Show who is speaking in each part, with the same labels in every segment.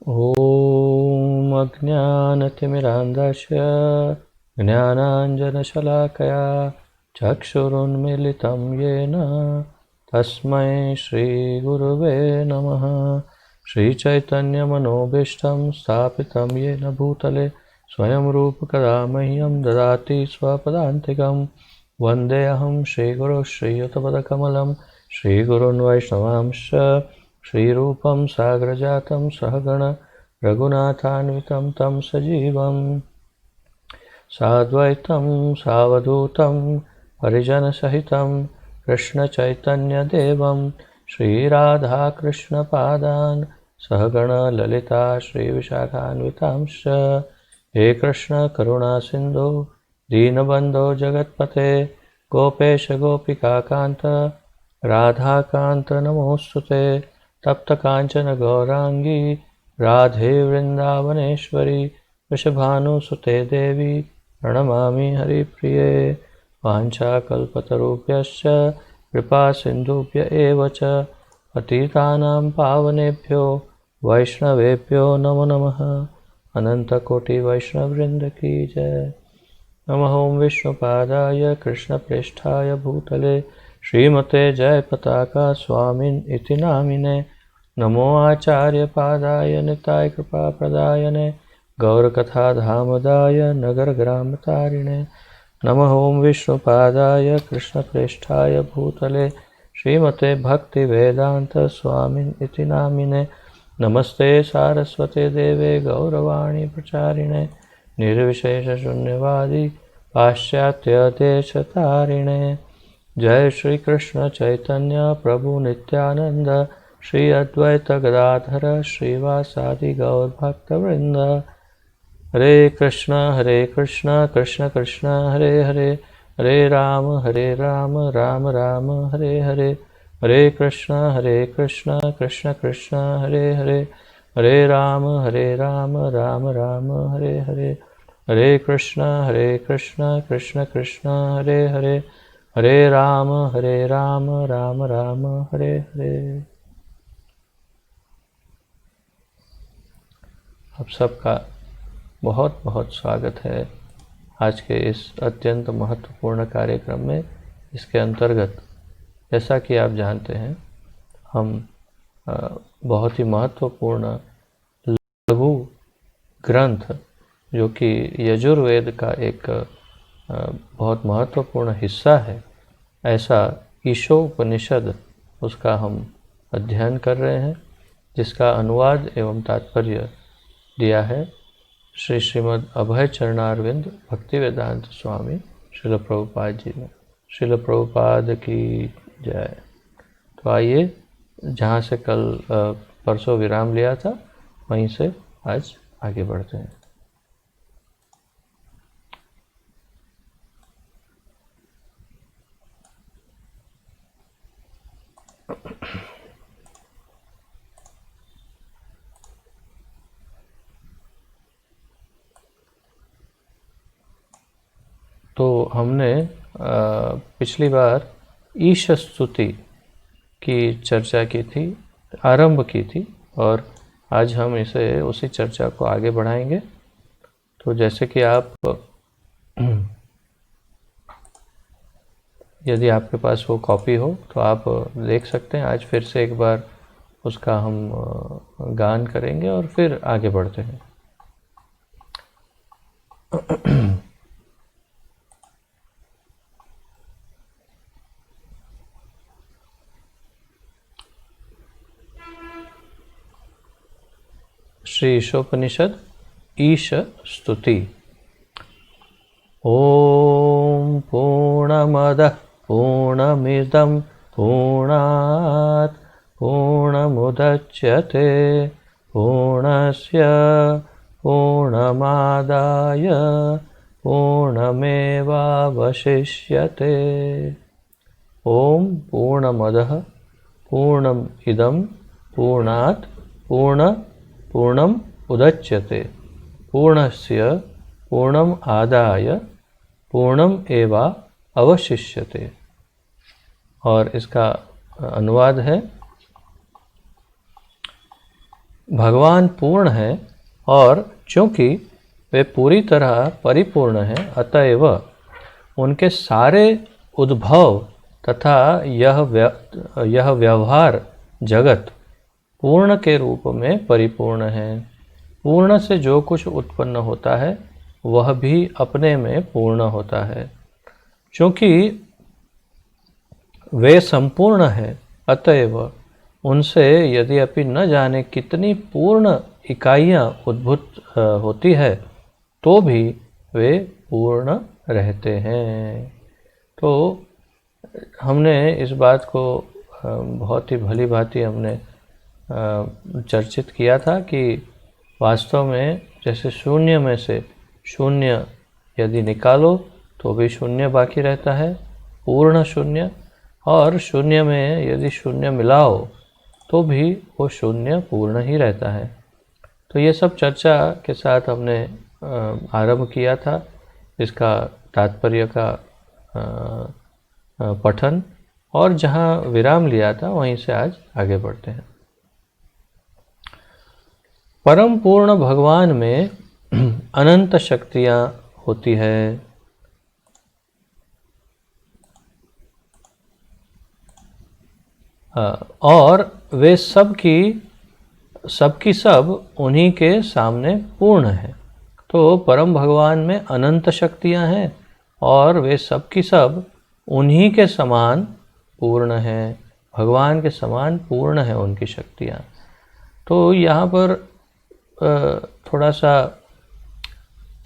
Speaker 1: ॐ अज्ञानतिमिरान्धस्य ज्ञानाञ्जनशलाकया चक्षुरुन्मीलितं येन तस्मै श्रीगुरुवे नमः। श्रीचैतन्यमनोभीष्टं स्थापितं येन भूतले स्वयं रूपकदा मह्यं ददाति स्वपदान्तिकं। वन्देऽहं श्रीगुरुं श्रीयुतपदकमलं श्रीगुरून् वैष्णवांश्च श्रीरूपं साग्रजातं सहगण रघुनाथान्वितं तं सजीवं साद्वैतं सावधूतं परिजनसहितं कृष्णचैतन्यदेवं श्रीराधाकृष्णपादान् सहगण ललिता श्रीविशाखान्वितांश्च। हे कृष्ण करुणा सिन्धो दीनबन्धो जगत्पते गोपेश गोपिकान्त राधाकान्त नमोऽस्तुते। तप्त कांचन गौरांगी राधे वृंदावनेश्वरी वृषभानुसुते देवी प्रणमामि हरिप्रिये। वाञ्छाकल्पतरुभ्यश्च कृपा सिन्धुभ्य एव च पतितानां पावनेभ्यो वैष्णवेभ्यो नमो नमः। अनन्तकोटि वैष्णववृन्द की जय। नमः ओं विष्णुपादाय कृष्णप्रेष्ठाय भूतले श्रीमते जयपताका स्वामिन् इति नामिने। नमो आचार्यपादाय निताय कृपाप्रदायने गौरकथाधामदाय नगरग्रामतारिणे। नमः ओं विष्णुपादाय कृष्णप्रेष्ठाय भूतले श्रीमते भक्तिवेदान्त स्वामिन् इति नामिने। नमस्ते सारस्वते देवे गौरवाणी प्रचारिणे निर्विशेषशून्यवादी पाश्चात्यदेशतारिणे। जय श्री कृष्ण चैतन्य प्रभु नित्यानंद श्री अद्वैत गदाधर श्रीवासादि गौर भक्तवृंद। हरे कृष्ण कृष्ण कृष्ण हरे हरे हरे राम राम राम हरे हरे। हरे कृष्ण कृष्ण कृष्ण हरे हरे हरे राम राम राम हरे हरे। हरे कृष्ण कृष्ण कृष्ण हरे हरे हरे राम राम राम हरे हरे। आप सबका बहुत बहुत स्वागत है आज के इस अत्यंत महत्वपूर्ण कार्यक्रम में। इसके अंतर्गत जैसा कि आप जानते हैं हम बहुत ही महत्वपूर्ण लघु ग्रंथ जो कि यजुर्वेद का एक बहुत महत्वपूर्ण हिस्सा है, ऐसा ईशोपनिषद उसका हम अध्ययन कर रहे हैं, जिसका अनुवाद एवं तात्पर्य दिया है श्रीमद् अभय चरणारविंद भक्तिवेदांत स्वामी श्रील प्रभुपाद जी ने। श्रील प्रभुपाद की जय। तो आइए, जहाँ से कल परसों विराम लिया था वहीं से आज आगे बढ़ते हैं। तो हमने पिछली बार ईश स्तुति की चर्चा की थी, आरंभ की थी, और आज हम इसे उसी चर्चा को आगे बढ़ाएंगे। तो जैसे कि आप यदि आपके पास वो कॉपी हो तो आप देख सकते हैं। आज फिर से एक बार उसका हम गान करेंगे और फिर आगे बढ़ते हैं। श्री ईशोपनिषद ईश स्तुति। ओम पूर्णमदः पूर्णमिदं पूर्णात् पूर्णमुदच्यते पूर्णस्य पूर्णमादाय पूर्णमेवावशिष्यते। ओम पूर्णमदः पूर्णम इदं पूर्णात् पूर्णम् उदच्यते पूर्णस्य पूर्णम् आदाय पूर्णम एवा अवशिष्यते। और इसका अनुवाद है, भगवान पूर्ण है और चूँकि वे पूरी तरह परिपूर्ण हैं, अतएव उनके सारे उद्भव तथा यह व्यवहार जगत पूर्ण के रूप में परिपूर्ण है। पूर्ण से जो कुछ उत्पन्न होता है वह भी अपने में पूर्ण होता है। क्योंकि वे संपूर्ण है, अतएव उनसे यद्यपि न जाने कितनी पूर्ण इकाइयाँ उद्भूत होती है, तो भी वे पूर्ण रहते हैं। तो हमने इस बात को बहुत ही भली भांति हमने चर्चित किया था कि वास्तव में जैसे शून्य में से शून्य यदि निकालो तो भी शून्य बाकी रहता है, पूर्ण शून्य, और शून्य में यदि शून्य मिलाओ तो भी वो शून्य पूर्ण ही रहता है। तो ये सब चर्चा के साथ हमने आरंभ किया था इसका तात्पर्य का पठन, और जहाँ विराम लिया था वहीं से आज आगे बढ़ते हैं। परम पूर्ण भगवान में अनंत शक्तियाँ होती है। और वे सबकी सब उन्हीं के सामने पूर्ण है। तो परम भगवान में अनंत शक्तियाँ हैं और वे सबकी सब उन्हीं के समान पूर्ण हैं। भगवान के समान पूर्ण है उनकी शक्तियाँ। तो यहाँ पर थोड़ा सा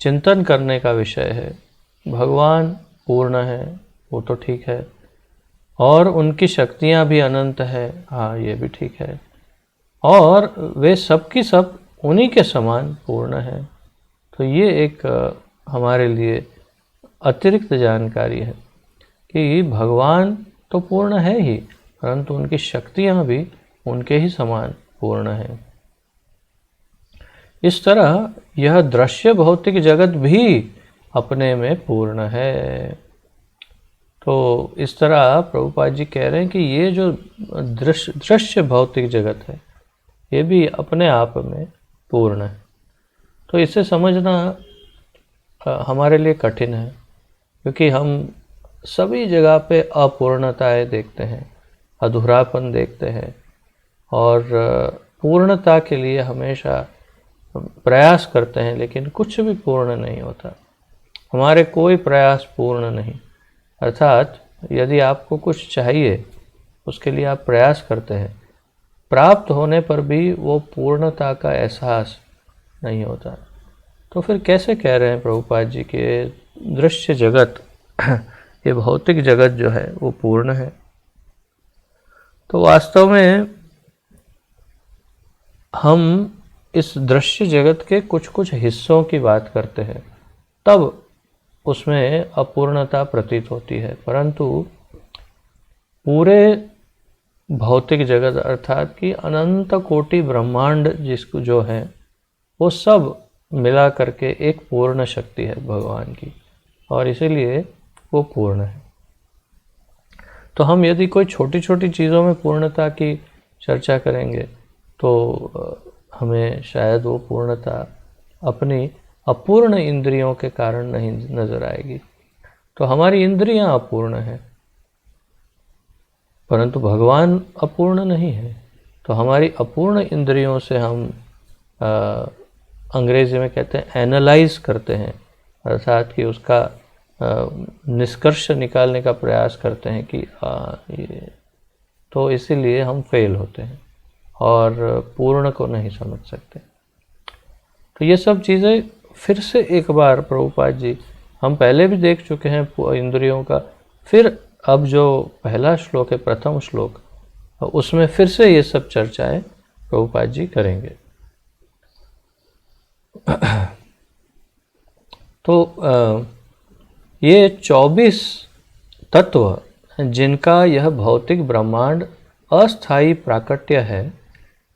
Speaker 1: चिंतन करने का विषय है। भगवान पूर्ण है, वो तो ठीक है, और उनकी शक्तियाँ भी अनंत है, हाँ ये भी ठीक है, और वे सबकी सब उन्हीं के समान पूर्ण है। तो ये एक हमारे लिए अतिरिक्त जानकारी है कि भगवान तो पूर्ण है ही, परंतु उनकी शक्तियाँ भी उनके ही समान पूर्ण हैं। इस तरह यह दृश्य भौतिक जगत भी अपने में पूर्ण है। तो इस तरह प्रभुपाद जी कह रहे हैं कि ये जो दृश्य भौतिक जगत है ये भी अपने आप में पूर्ण है। तो इसे समझना हमारे लिए कठिन है, क्योंकि हम सभी जगह पे अपूर्णताएं देखते हैं, अधूरापन देखते हैं, और पूर्णता के लिए हमेशा प्रयास करते हैं, लेकिन कुछ भी पूर्ण नहीं होता। हमारे कोई प्रयास पूर्ण नहीं। अर्थात यदि आपको कुछ चाहिए, उसके लिए आप प्रयास करते हैं, प्राप्त होने पर भी वो पूर्णता का एहसास नहीं होता। तो फिर कैसे कह रहे हैं प्रभुपाद जी के दृश्य जगत ये भौतिक जगत जो है वो पूर्ण है? तो वास्तव में हम इस दृश्य जगत के कुछ कुछ हिस्सों की बात करते हैं, तब उसमें अपूर्णता प्रतीत होती है, परंतु पूरे भौतिक जगत अर्थात कि अनंत कोटि ब्रह्मांड जिसको जो है वो सब मिला करके एक पूर्ण शक्ति है भगवान की, और इसीलिए वो पूर्ण है। तो हम यदि कोई छोटी छोटी चीज़ों में पूर्णता की चर्चा करेंगे तो हमें शायद वो पूर्णता अपनी अपूर्ण इंद्रियों के कारण नहीं नजर आएगी। तो हमारी इंद्रियां अपूर्ण हैं, परंतु भगवान अपूर्ण नहीं है। तो हमारी अपूर्ण इंद्रियों से हम अंग्रेजी में कहते हैं एनालाइज करते हैं, अर्थात कि उसका निष्कर्ष निकालने का प्रयास करते हैं कि ये, तो इसीलिए हम फेल होते हैं और पूर्ण को नहीं समझ सकते। तो ये सब चीज़ें फिर से एक बार प्रभुपाद जी हम पहले भी देख चुके हैं इंद्रियों का, फिर अब जो पहला श्लोक है, प्रथम श्लोक, उसमें फिर से ये सब चर्चाएं प्रभुपाद जी करेंगे। तो ये 24 तत्व जिनका यह भौतिक ब्रह्मांड अस्थायी प्राकट्य है,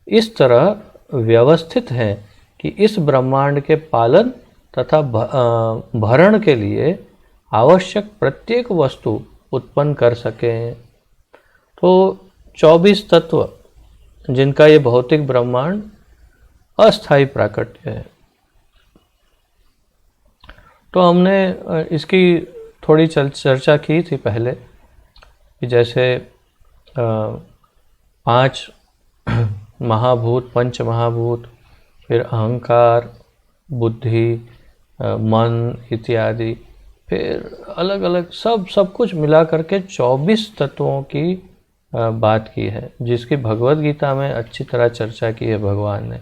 Speaker 1: इस तरह व्यवस्थित है कि इस ब्रह्मांड के पालन तथा भरण के लिए आवश्यक प्रत्येक वस्तु उत्पन्न कर सकें। तो 24 तत्व जिनका ये भौतिक ब्रह्मांड अस्थाई प्राकट्य है। तो हमने इसकी थोड़ी चर्चा की थी पहले कि जैसे 5 महाभूत, पंच महाभूत, फिर अहंकार, बुद्धि, मन इत्यादि, फिर अलग अलग सब कुछ मिला करके 24 तत्वों की बात की है, जिसकी भगवत गीता में अच्छी तरह चर्चा की है भगवान ने।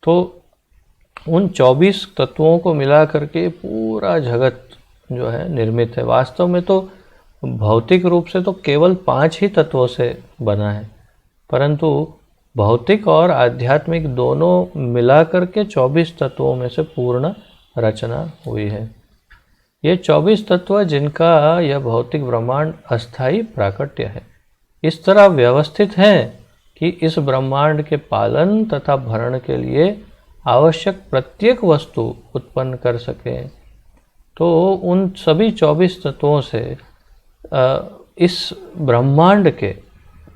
Speaker 1: तो उन 24 तत्वों को मिला करके पूरा जगत जो है निर्मित है। वास्तव में तो भौतिक रूप से तो केवल 5 ही तत्वों से बना है, परंतु भौतिक और आध्यात्मिक दोनों मिलाकर के 24 तत्वों में से पूर्ण रचना हुई है। ये 24 तत्व जिनका यह भौतिक ब्रह्मांड अस्थाई प्राकट्य है, इस तरह व्यवस्थित हैं कि इस ब्रह्मांड के पालन तथा भरण के लिए आवश्यक प्रत्येक वस्तु उत्पन्न कर सकें। तो उन सभी 24 तत्वों से इस ब्रह्मांड के,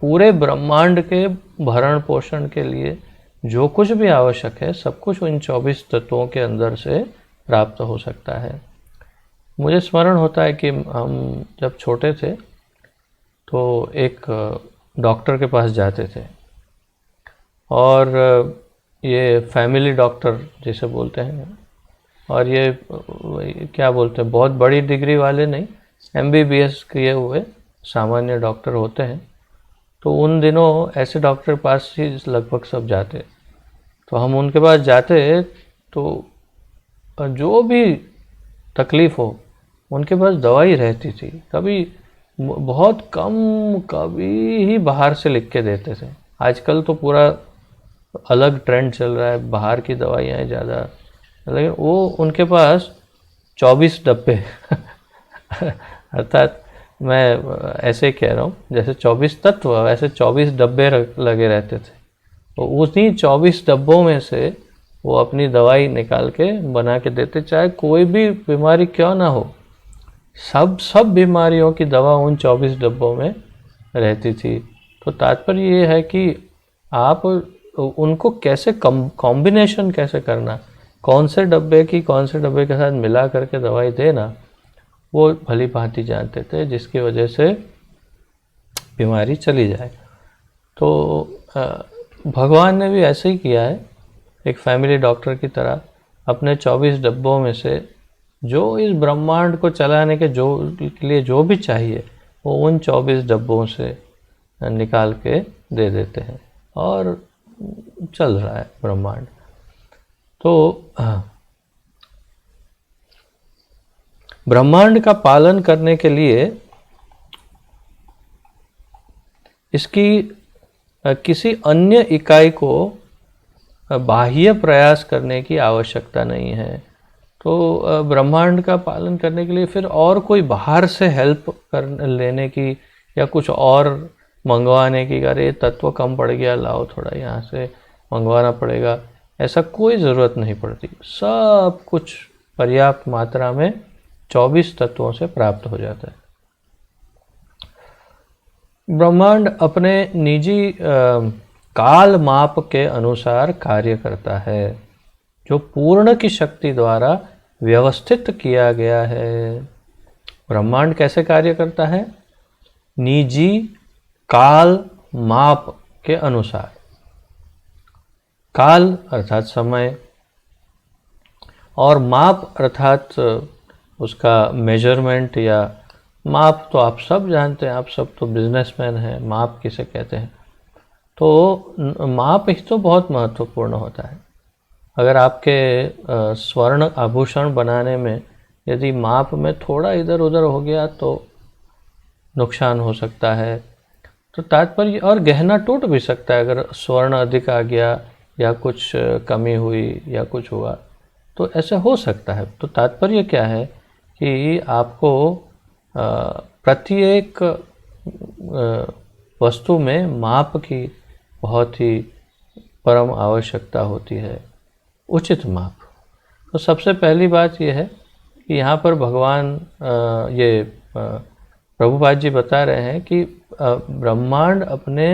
Speaker 1: पूरे ब्रह्मांड के भरण पोषण के लिए जो कुछ भी आवश्यक है, सब कुछ इन 24 तत्वों के अंदर से प्राप्त हो सकता है। मुझे स्मरण होता है कि हम जब छोटे थे तो एक डॉक्टर के पास जाते थे, और ये फैमिली डॉक्टर जिसे बोलते हैं, और ये क्या बोलते हैं, बहुत बड़ी डिग्री वाले नहीं, MBBS किए हुए सामान्य डॉक्टर होते हैं। तो उन दिनों ऐसे डॉक्टर के पास ही लगभग सब जाते। तो हम उनके पास जाते तो जो भी तकलीफ़ हो उनके पास दवाई रहती थी। कभी बहुत कम, कभी ही बाहर से लिख के देते थे। आजकल तो पूरा अलग ट्रेंड चल रहा है, बाहर की दवाइयाँ ज़्यादा, लेकिन वो उनके पास 24 डब्बे अर्थात मैं ऐसे कह रहा हूँ, जैसे 24 तत्व वैसे 24 डब्बे लगे रहते थे। तो उसी 24 डब्बों में से वो अपनी दवाई निकाल के बना के देते, चाहे कोई भी बीमारी क्यों ना हो, सब बीमारियों की दवा उन 24 डब्बों में रहती थी। तो तात्पर्य ये है कि आप उनको कैसे कॉम्बिनेशन कैसे करना, कौन से डब्बे के साथ मिला करके दवाई देना, वो भली भांति जानते थे, जिसकी वजह से बीमारी चली जाए। तो भगवान ने भी ऐसे ही किया है, एक फैमिली डॉक्टर की तरह अपने 24 डब्बों में से जो इस ब्रह्मांड को चलाने के लिए जो भी चाहिए, वो उन 24 डब्बों से निकाल के दे देते हैं, और चल रहा है ब्रह्मांड। तो ब्रह्मांड का पालन करने के लिए इसकी किसी अन्य इकाई को बाह्य प्रयास करने की आवश्यकता नहीं है। तो ब्रह्मांड का पालन करने के लिए फिर और कोई बाहर से हेल्प कर लेने की, या कुछ और मंगवाने की, अरे तत्व कम पड़ गया, लाओ थोड़ा यहाँ से मंगवाना पड़ेगा, ऐसा कोई ज़रूरत नहीं पड़ती। सब कुछ पर्याप्त मात्रा में 24 तत्वों से प्राप्त हो जाता है। ब्रह्मांड अपने निजी काल माप के अनुसार कार्य करता है, जो पूर्ण की शक्ति द्वारा व्यवस्थित किया गया है। ब्रह्मांड कैसे कार्य करता है? निजी काल माप के अनुसार। काल अर्थात समय, और माप अर्थात उसका मेजरमेंट या माप। तो आप सब जानते हैं, आप सब तो बिजनेसमैन हैं, माप किसे कहते हैं। तो माप ही तो बहुत महत्वपूर्ण होता है। अगर आपके स्वर्ण आभूषण बनाने में यदि माप में थोड़ा इधर उधर हो गया तो नुकसान हो सकता है। तो तात्पर्य, और गहना टूट भी सकता है अगर स्वर्ण अधिक आ गया, या कुछ कमी हुई, या कुछ हुआ, तो ऐसे हो सकता है। तो तात्पर्य क्या है कि आपको प्रत्येक वस्तु में माप की बहुत ही परम आवश्यकता होती है, उचित माप। तो सबसे पहली बात यह है कि यहाँ पर भगवान प्रभुपाद जी बता रहे हैं कि ब्रह्मांड अपने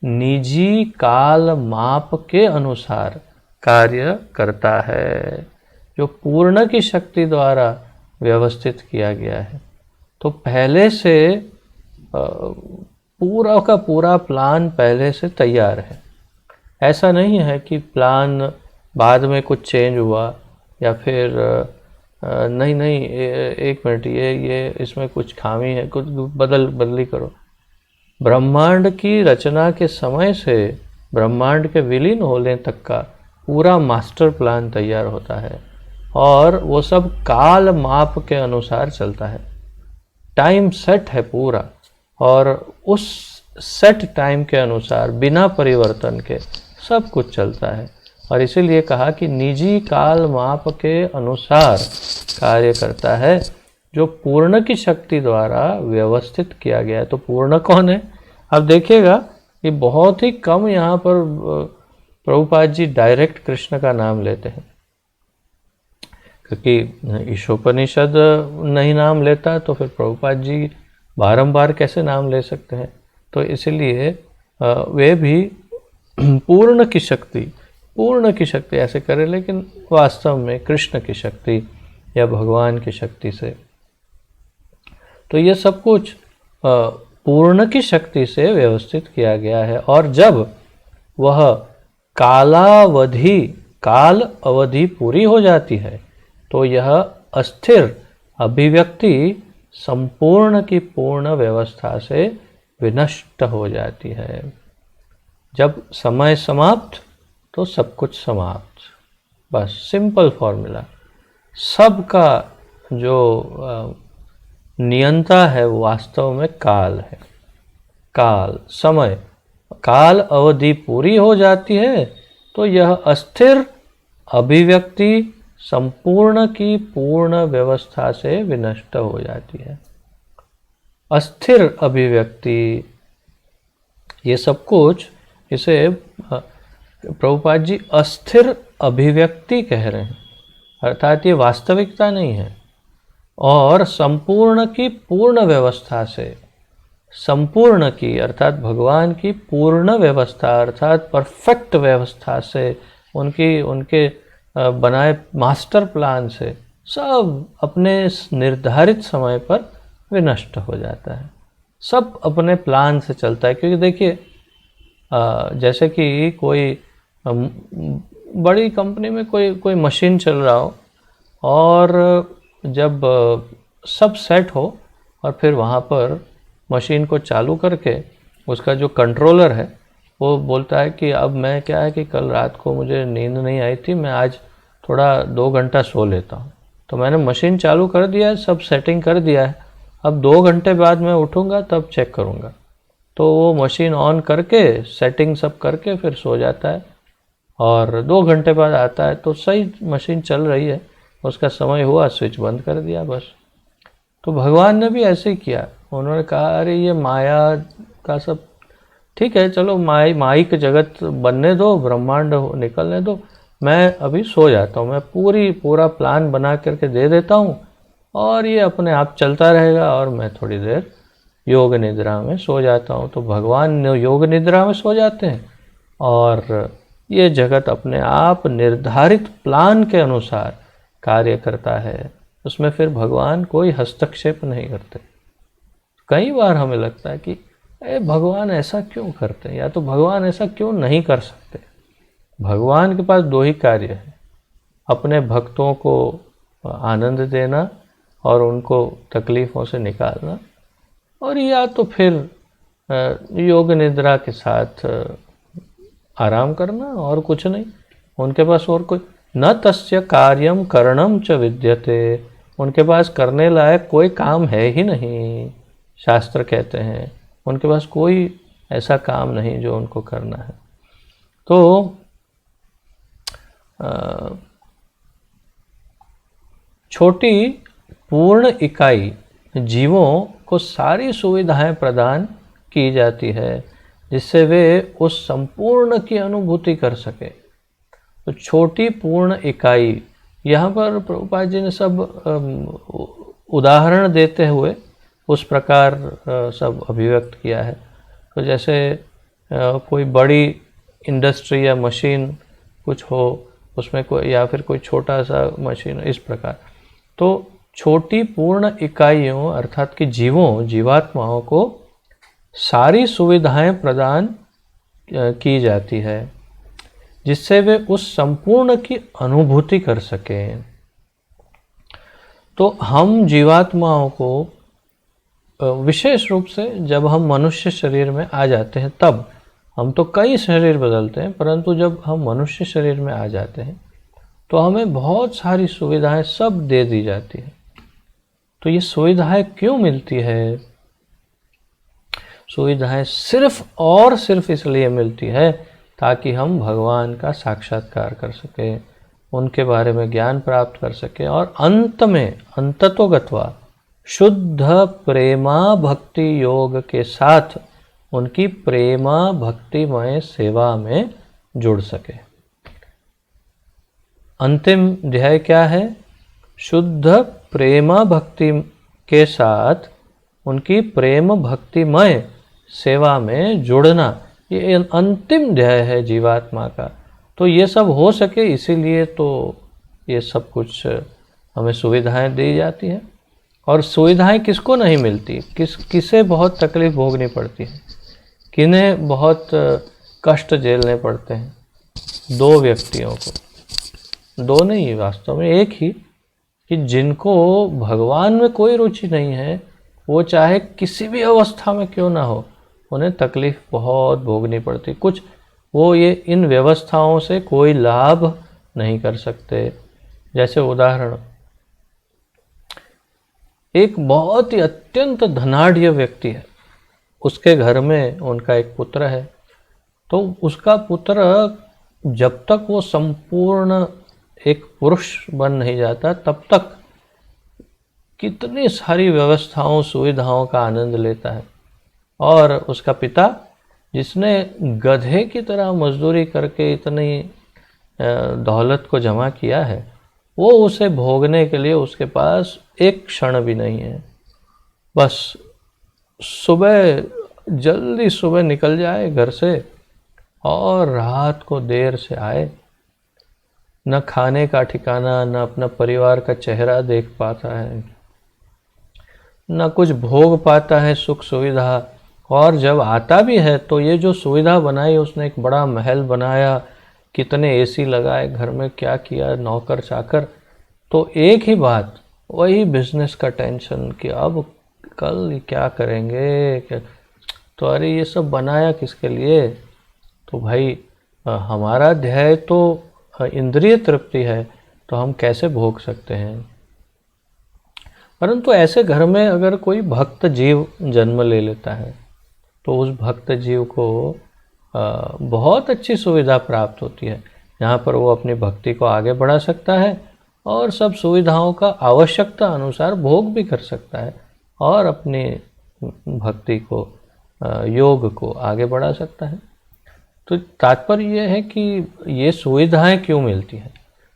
Speaker 1: निजी काल माप के अनुसार कार्य करता है, जो पूर्ण की शक्ति द्वारा व्यवस्थित किया गया है। तो पहले से पूरा का पूरा प्लान पहले से तैयार है। ऐसा नहीं है कि प्लान बाद में कुछ चेंज हुआ या फिर नहीं नहीं एक मिनट ये इसमें कुछ खामी है, कुछ बदली करो। ब्रह्मांड की रचना के समय से ब्रह्मांड के विलीन होने तक का पूरा मास्टर प्लान तैयार होता है और वो सब काल माप के अनुसार चलता है। टाइम सेट है पूरा और उस सेट टाइम के अनुसार बिना परिवर्तन के सब कुछ चलता है। और इसीलिए कहा कि निजी काल माप के अनुसार कार्य करता है, जो पूर्ण की शक्ति द्वारा व्यवस्थित किया गया है। तो पूर्ण कौन है? अब देखिएगा कि बहुत ही कम यहाँ पर प्रभुपाद जी डायरेक्ट कृष्ण का नाम लेते हैं, क्योंकि ईशोपनिषद नहीं नाम लेता तो फिर प्रभुपाद जी बारंबार कैसे नाम ले सकते हैं। तो इसलिए वे भी पूर्ण की शक्ति ऐसे करें, लेकिन वास्तव में कृष्ण की शक्ति या भगवान की शक्ति से। तो ये सब कुछ पूर्ण की शक्ति से व्यवस्थित किया गया है। और जब वह काल अवधि पूरी हो जाती है तो यह अस्थिर अभिव्यक्ति संपूर्ण की पूर्ण व्यवस्था से विनष्ट हो जाती है। जब समय समाप्त तो सब कुछ समाप्त। बस सिंपल फॉर्मूला। सबका जो नियंता है वो वास्तव में काल है। काल समय काल अवधि पूरी हो जाती है तो यह अस्थिर अभिव्यक्ति संपूर्ण की पूर्ण व्यवस्था से विनष्ट हो जाती है। अस्थिर अभिव्यक्ति, ये सब कुछ इसे प्रभुपाद जी अस्थिर अभिव्यक्ति कह रहे हैं, अर्थात ये वास्तविकता नहीं है। और संपूर्ण की पूर्ण व्यवस्था से, संपूर्ण की अर्थात भगवान की पूर्ण व्यवस्था अर्थात परफेक्ट व्यवस्था से, उनके बनाए मास्टर प्लान से सब अपने निर्धारित समय पर विनष्ट हो जाता है। सब अपने प्लान से चलता है। क्योंकि देखिए जैसे कि कोई बड़ी कंपनी में कोई मशीन चल रहा हो और जब सब सेट हो और फिर वहाँ पर मशीन को चालू करके उसका जो कंट्रोलर है वो बोलता है कि अब मैं क्या है कि कल रात को मुझे नींद नहीं आई थी, मैं आज थोड़ा 2 घंटा सो लेता हूँ। तो मैंने मशीन चालू कर दिया है, सब सेटिंग कर दिया है, अब 2 घंटे बाद मैं उठूँगा तब चेक करूँगा। तो वो मशीन ऑन करके सेटिंग सब करके फिर सो जाता है और 2 घंटे बाद आता है तो सही मशीन चल रही है, उसका समय हुआ स्विच बंद कर दिया बस। तो भगवान ने भी ऐसे ही किया। उन्होंने कहा अरे ये माया का सब ठीक है, चलो माइक जगत बनने दो, ब्रह्मांड निकलने दो, मैं अभी सो जाता हूँ, मैं पूरा प्लान बना करके दे देता हूँ और ये अपने आप चलता रहेगा और मैं थोड़ी देर योग निद्रा में सो जाता हूँ। तो भगवान योग निद्रा में सो जाते हैं और ये जगत अपने आप निर्धारित प्लान के अनुसार कार्य करता है। उसमें फिर भगवान कोई हस्तक्षेप नहीं करते। कई बार हमें लगता है कि भगवान ऐसा क्यों करते हैं, या तो भगवान ऐसा क्यों नहीं कर सकते। भगवान के पास 2 ही कार्य है, अपने भक्तों को आनंद देना और उनको तकलीफ़ों से निकालना, और या तो फिर योग निद्रा के साथ आराम करना, और कुछ नहीं। उनके पास और कोई न तस्य कार्यम करणम च विद्यते, उनके पास करने लायक कोई काम है ही नहीं। शास्त्र कहते हैं उनके पास कोई ऐसा काम नहीं जो उनको करना है। तो छोटी पूर्ण इकाई जीवों को सारी सुविधाएं प्रदान की जाती है जिससे वे उस संपूर्ण की अनुभूति कर सके। तो छोटी पूर्ण इकाई, यहाँ पर प्रभुपाद जी ने सब उदाहरण देते हुए उस प्रकार सब अभिव्यक्त किया है। तो जैसे कोई बड़ी इंडस्ट्री या मशीन कुछ हो उसमें कोई या फिर कोई छोटा सा मशीन, इस प्रकार। तो छोटी पूर्ण इकाइयों अर्थात कि जीवात्माओं को सारी सुविधाएं प्रदान की जाती है जिससे वे उस संपूर्ण की अनुभूति कर सकें। तो हम जीवात्माओं को विशेष रूप से जब हम मनुष्य शरीर में आ जाते हैं, तब हम तो कई शरीर बदलते हैं, परंतु जब हम मनुष्य शरीर में आ जाते हैं तो हमें बहुत सारी सुविधाएं सब दे दी जाती है। तो ये सुविधाएं क्यों मिलती है? सुविधाएं सिर्फ और सिर्फ इसलिए मिलती है ताकि हम भगवान का साक्षात्कार कर सकें, उनके बारे में ज्ञान प्राप्त कर सकें और अंत में अंततोगत्वा शुद्ध प्रेमा भक्ति योग के साथ उनकी प्रेमा भक्तिमय सेवा में जुड़ सके। अंतिम ध्येय क्या है? शुद्ध प्रेमा भक्ति के साथ उनकी प्रेम भक्तिमय सेवा में जुड़ना, ये अंतिम ध्येय है जीवात्मा का। तो ये सब हो सके इसीलिए तो ये सब कुछ हमें सुविधाएं दी जाती हैं। और सुविधाएं किसको नहीं मिलती? किसे बहुत तकलीफ भोगनी पड़ती है, किन्हें बहुत कष्ट झेलने पड़ते हैं? दो व्यक्तियों को, दो नहीं वास्तव में एक ही, कि जिनको भगवान में कोई रुचि नहीं है, वो चाहे किसी भी अवस्था में क्यों ना हो, उन्हें तकलीफ बहुत भोगनी पड़ती। कुछ वो ये इन व्यवस्थाओं से कोई लाभ नहीं कर सकते। जैसे उदाहरण, एक बहुत ही अत्यंत धनाढ़ व्यक्ति है, उसके घर में उनका एक पुत्र है। तो उसका पुत्र जब तक वो संपूर्ण एक पुरुष बन नहीं जाता तब तक कितनी सारी व्यवस्थाओं सुविधाओं का आनंद लेता है। और उसका पिता, जिसने गधे की तरह मजदूरी करके इतनी दौलत को जमा किया है, वो उसे भोगने के लिए उसके पास एक क्षण भी नहीं है। बस सुबह जल्दी सुबह निकल जाए घर से और रात को देर से आए, न खाने का ठिकाना, न अपना परिवार का चेहरा देख पाता है, न कुछ भोग पाता है सुख सुविधा। और जब आता भी है तो ये जो सुविधा बनाई उसने, एक बड़ा महल बनाया, कितने एसी लगाए घर में, क्या किया, नौकर चाकर, तो एक ही बात, वही बिजनेस का टेंशन कि अब कल क्या करेंगे। तो अरे ये सब बनाया किसके लिए? तो भाई हमारा ध्येय तो इंद्रिय तृप्ति है, तो हम कैसे भोग सकते हैं? परंतु ऐसे घर में अगर कोई भक्त जीव जन्म ले लेता है तो उस भक्त जीव को बहुत अच्छी सुविधा प्राप्त होती है, जहाँ पर वो अपनी भक्ति को आगे बढ़ा सकता है और सब सुविधाओं का आवश्यकता अनुसार भोग भी कर सकता है और अपनी भक्ति को, योग को आगे बढ़ा सकता है। तो तात्पर्य यह है कि ये सुविधाएं क्यों मिलती हैं?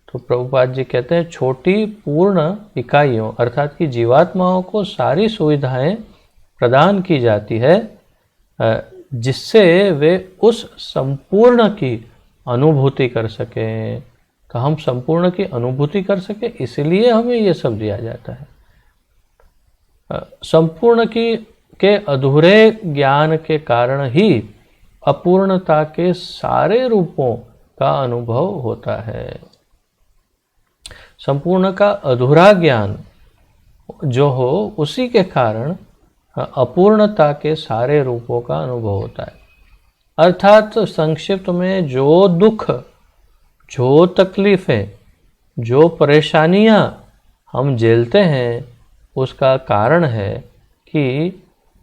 Speaker 1: तो प्रभुपाद जी कहते हैं, छोटी पूर्ण इकाइयों अर्थात कि जीवात्माओं को सारी सुविधाएं प्रदान की जाती है जिससे वे उस संपूर्ण की अनुभूति कर सकें। तो हम संपूर्ण की अनुभूति कर सके इसलिए हमें ये सब दिया जाता है। संपूर्ण के अधूरे ज्ञान के कारण ही अपूर्णता के सारे रूपों का अनुभव होता है। संपूर्ण का अधूरा ज्ञान जो हो, उसी के कारण अपूर्णता के सारे रूपों का अनुभव होता है। अर्थात संक्षिप्त में जो दुख, जो तकलीफें, जो परेशानियां हम झेलते हैं, उसका कारण है कि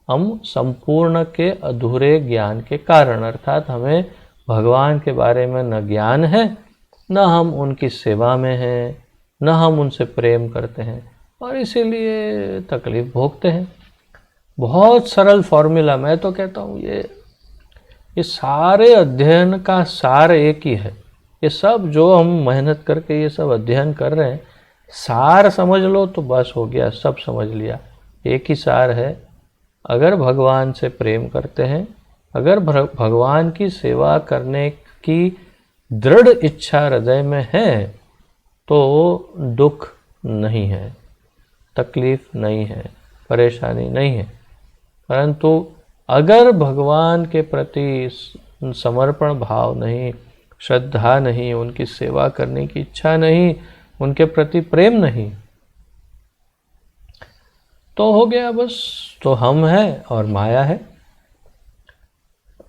Speaker 1: हम संपूर्ण के अधूरे ज्ञान के कारण, अर्थात हमें भगवान के बारे में न ज्ञान है, न हम उनकी सेवा में हैं, न हम उनसे प्रेम करते हैं और इसीलिए तकलीफ भोगते हैं। बहुत सरल फॉर्मूला, मैं तो कहता हूँ ये सारे अध्ययन का सार एक ही है। ये सब जो हम मेहनत करके ये सब अध्ययन कर रहे हैं, सार समझ लो तो बस हो गया, सब समझ लिया। एक ही सार है, अगर भगवान से प्रेम करते हैं, अगर भगवान की सेवा करने की दृढ़ इच्छा हृदय में है तो दुख नहीं है, तकलीफ नहीं है, परेशानी नहीं है। परंतु अगर भगवान के प्रति समर्पण भाव नहीं, श्रद्धा नहीं, उनकी सेवा करने की इच्छा नहीं, उनके प्रति प्रेम नहीं, तो हो गया बस, तो हम हैं और माया है।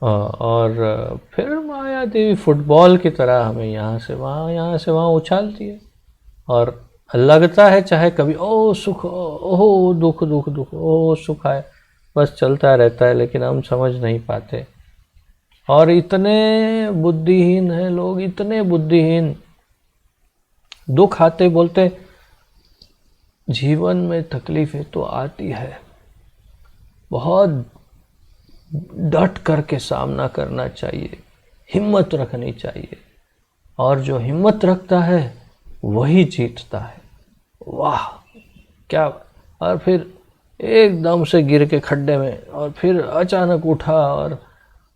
Speaker 1: और फिर माया देवी फुटबॉल की तरह हमें यहाँ से वहाँ उछालती है, और लगता है चाहे कभी ओ सुख, ओह दुख दुख दुख, ओ सुख आए, बस चलता रहता है, लेकिन हम समझ नहीं पाते। और इतने बुद्धिहीन हैं लोग, इतने बुद्धिहीन, दुख आते बोलते जीवन में तकलीफें तो आती है, बहुत डट करके सामना करना चाहिए, हिम्मत रखनी चाहिए, और जो हिम्मत रखता है वही जीतता है। वाह क्या! और फिर एकदम से गिर के खड्डे में, और फिर अचानक उठा और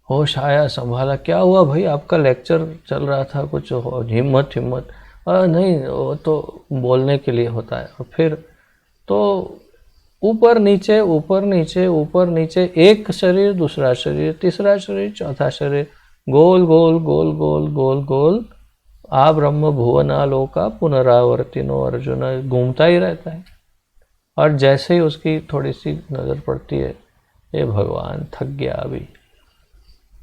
Speaker 1: होश आया, संभाला, क्या हुआ भाई, आपका लेक्चर चल रहा था, कुछ हिम्मत हिम्मत नहीं, वो तो बोलने के लिए होता है। और फिर तो ऊपर नीचे ऊपर नीचे ऊपर नीचे, एक शरीर दूसरा शरीर तीसरा शरीर चौथा शरीर, गोल गोल गोल गोल गोल गोल आ ब्रह्म भुवनालोका पुनरावर्तिनो अर्जुन, घूमता ही रहता है। और जैसे ही उसकी थोड़ी सी नज़र पड़ती है, ये भगवान थक गया अभी,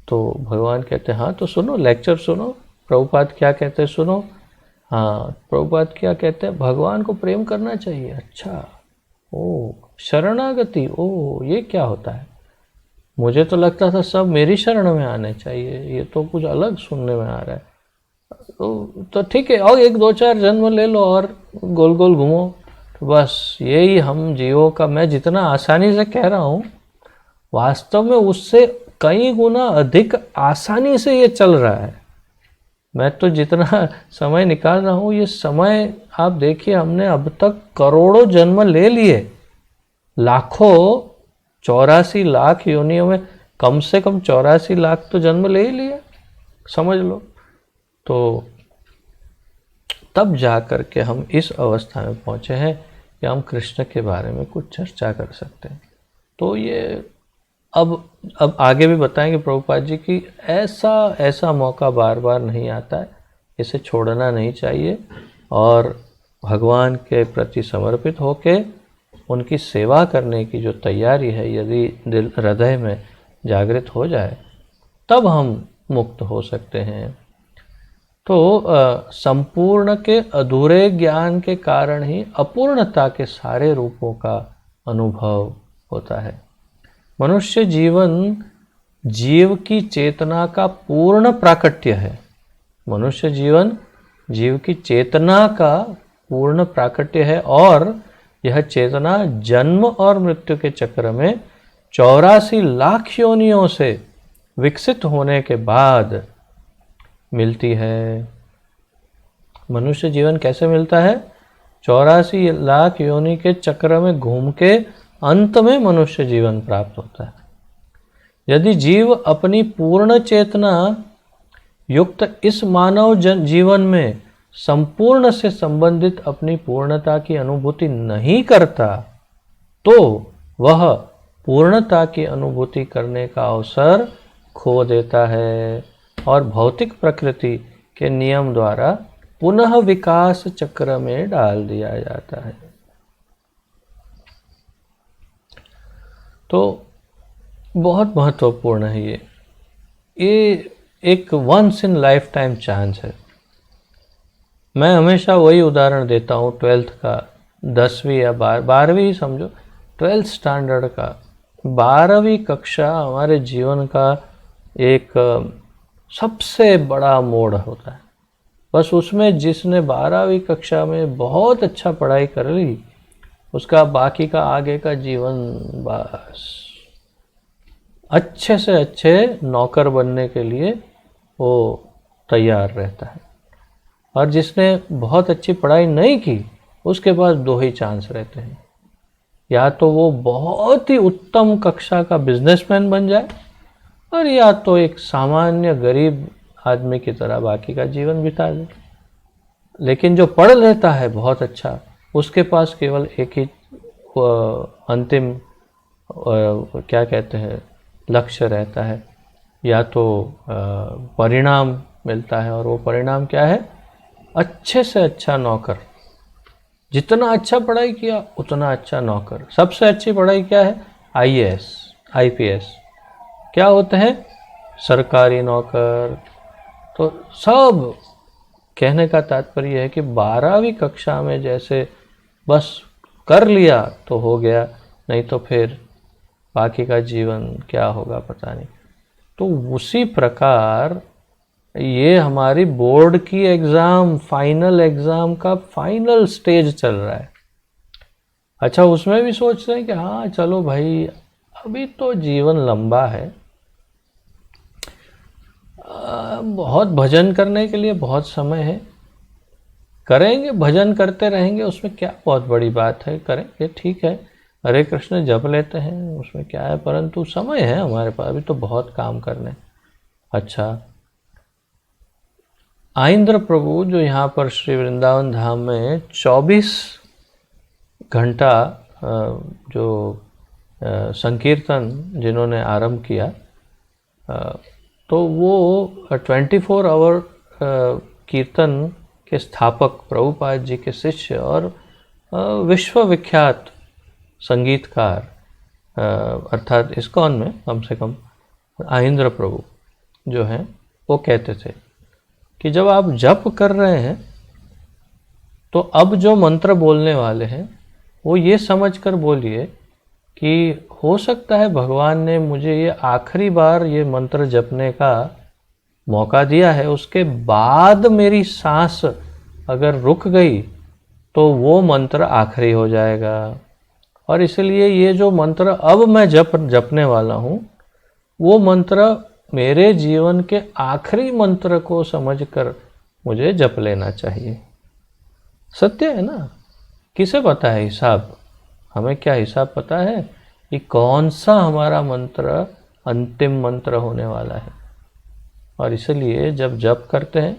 Speaker 1: तो भगवान कहते हैं हाँ तो सुनो, लेक्चर सुनो, प्रभुपाद क्या कहते हैं सुनो। हाँ, प्रभुपाद क्या कहते हैं, भगवान को प्रेम करना चाहिए। अच्छा, ओ शरणागति, ओ ये क्या होता है, मुझे तो लगता था सब मेरी शरण में आने चाहिए, ये तो कुछ अलग सुनने में आ रहा है। तो ठीक है, और एक दो चार जन्म ले लो और गोल गोल घूमो, तो बस यही हम जीवों का, मैं जितना आसानी से कह रहा हूँ, वास्तव में उससे कई गुना अधिक आसानी से ये चल रहा है। मैं तो जितना समय निकाल रहा हूँ, ये समय आप देखिए, हमने अब तक करोड़ों जन्म ले लिए, लाखों, 84 लाख योनियों में कम से कम 84 लाख तो जन्म ले ही लिए, समझ लो। तो तब जा कर के हम इस अवस्था में पहुँचे हैं कि हम कृष्ण के बारे में कुछ चर्चा कर सकते हैं। तो ये अब आगे भी बताएंगे प्रभुपाद जी की ऐसा मौका बार बार नहीं आता है, इसे छोड़ना नहीं चाहिए, और भगवान के प्रति समर्पित होके उनकी सेवा करने की जो तैयारी है, यदि दिल हृदय में जागृत हो जाए, तब हम मुक्त हो सकते हैं। तो संपूर्ण के अधूरे ज्ञान के कारण ही अपूर्णता के सारे रूपों का अनुभव होता है। मनुष्य जीवन जीव की चेतना का पूर्ण प्राकट्य है। मनुष्य जीवन जीव की चेतना का पूर्ण प्राकट्य है, और यह चेतना जन्म और मृत्यु के चक्र में 84 लाख योनियों से विकसित होने के बाद मिलती है। मनुष्य जीवन कैसे मिलता है? 84 लाख योनि के चक्र में घूम के अंत में मनुष्य जीवन प्राप्त होता है। यदि जीव अपनी पूर्ण चेतना युक्त इस मानव जीवन में संपूर्ण से संबंधित अपनी पूर्णता की अनुभूति नहीं करता, तो वह पूर्णता की अनुभूति करने का अवसर खो देता है और भौतिक प्रकृति के नियम द्वारा पुनः विकास चक्र में डाल दिया जाता है। तो बहुत महत्वपूर्ण है ये एक once in life time chance है। मैं हमेशा वही उदाहरण देता हूँ 12th का, 10वीं या 12वीं ही समझो, 12th स्टैंडर्ड का, 12वीं कक्षा हमारे जीवन का एक सबसे बड़ा मोड़ होता है। बस उसमें जिसने 12वीं कक्षा में बहुत अच्छा पढ़ाई कर ली, उसका बाकी का आगे का जीवन बस अच्छे से अच्छे नौकर बनने के लिए वो तैयार रहता है। और जिसने बहुत अच्छी पढ़ाई नहीं की, उसके पास दो ही चांस रहते हैं, या तो वो बहुत ही उत्तम कक्षा का बिजनेसमैन बन जाए, और या तो एक सामान्य गरीब आदमी की तरह बाकी का जीवन बिता दे। लेकिन जो पढ़ लेता है बहुत अच्छा, उसके पास केवल एक ही अंतिम क्या कहते हैं लक्ष्य रहता है, या तो परिणाम मिलता है, और वो परिणाम क्या है, अच्छे से अच्छा नौकर। जितना अच्छा पढ़ाई किया उतना अच्छा नौकर। सबसे अच्छी पढ़ाई क्या है, आईएएस आईपीएस क्या होते हैं, सरकारी नौकर। तो सब कहने का तात्पर्य है कि 12वीं कक्षा में जैसे बस कर लिया तो हो गया, नहीं तो फिर बाकी का जीवन क्या होगा पता नहीं। तो उसी प्रकार ये हमारी बोर्ड की एग्ज़ाम, फाइनल एग्ज़ाम का फाइनल स्टेज चल रहा है। अच्छा, उसमें भी सोच रहे हैं कि हाँ चलो भाई अभी तो जीवन लंबा है, बहुत भजन करने के लिए बहुत समय है, करेंगे भजन करते रहेंगे, उसमें क्या बहुत बड़ी बात है, करेंगे ठीक है, हरे कृष्ण जप लेते हैं, उसमें क्या है, परंतु समय है हमारे पास, अभी तो बहुत काम करने। अच्छा, आइंद्र प्रभु जो यहाँ पर श्री वृंदावन धाम में 24 घंटा जो संकीर्तन जिन्होंने आरंभ किया, तो वो 24 आवर कीर्तन के स्थापक प्रभुपाद जी के शिष्य और विश्व विख्यात संगीतकार अर्थात इस्कॉन में कम से कम आइंद्र प्रभु जो हैं वो कहते थे कि जब आप जप कर रहे हैं तो अब जो मंत्र बोलने वाले हैं वो ये समझकर बोलिए कि हो सकता है भगवान ने मुझे ये आखिरी बार ये मंत्र जपने का मौका दिया है, उसके बाद मेरी सांस अगर रुक गई तो वो मंत्र आखिरी हो जाएगा, और इसलिए ये जो मंत्र अब मैं जपने वाला हूँ वो मंत्र मेरे जीवन के आखिरी मंत्र को समझकर मुझे जप लेना चाहिए। सत्य है ना, किसे पता है हिसाब, हमें क्या हिसाब पता है कि कौन सा हमारा मंत्र अंतिम मंत्र होने वाला है, और इसलिए जब जप करते हैं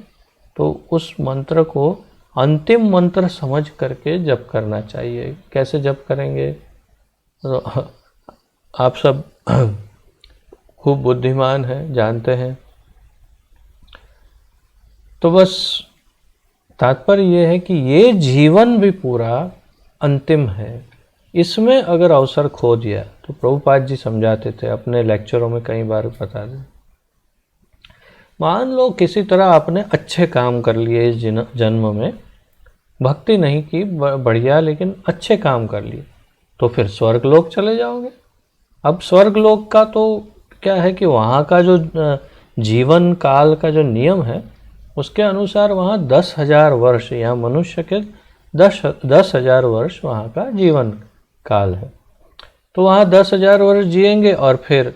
Speaker 1: तो उस मंत्र को अंतिम मंत्र समझ करके जप करना चाहिए। कैसे जप करेंगे, तो आप सब खूब बुद्धिमान हैं, जानते हैं। तो बस तात्पर्य ये है कि ये जीवन भी पूरा अंतिम है, इसमें अगर अवसर खो दिया तो प्रभुपाद जी समझाते थे अपने लेक्चरों में, कई बार बता दें, मान लो किसी तरह आपने अच्छे काम कर लिए इस जन्म में, भक्ति नहीं की बढ़िया, लेकिन अच्छे काम कर लिए, तो फिर स्वर्ग लोक चले जाओगे। अब स्वर्ग लोक का तो क्या है कि वहाँ का जो जीवन काल का जो नियम है उसके अनुसार वहाँ 10,000 वर्ष, यहाँ मनुष्य के 10,000 वर्ष वहाँ का जीवन काल है। तो वहाँ 10,000 वर्ष जिएंगे और फिर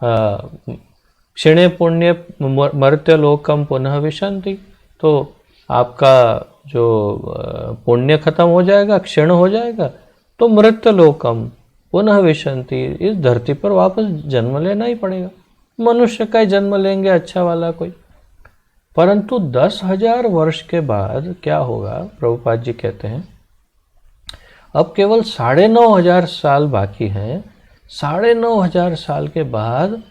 Speaker 1: क्षीणे पुण्य मर्त्य लोकम पुनः विशंति, तो आपका जो पुण्य खत्म हो जाएगा, क्षीण हो जाएगा, तो मृत्य लोकम पुनः विशंति, इस धरती पर वापस जन्म लेना ही पड़ेगा, मनुष्य का ही जन्म लेंगे अच्छा वाला कोई। परंतु 10,000 वर्ष के बाद क्या होगा, प्रभुपाद जी कहते हैं अब केवल 9,500 साल बाकी हैं, 9,500 साल के बाद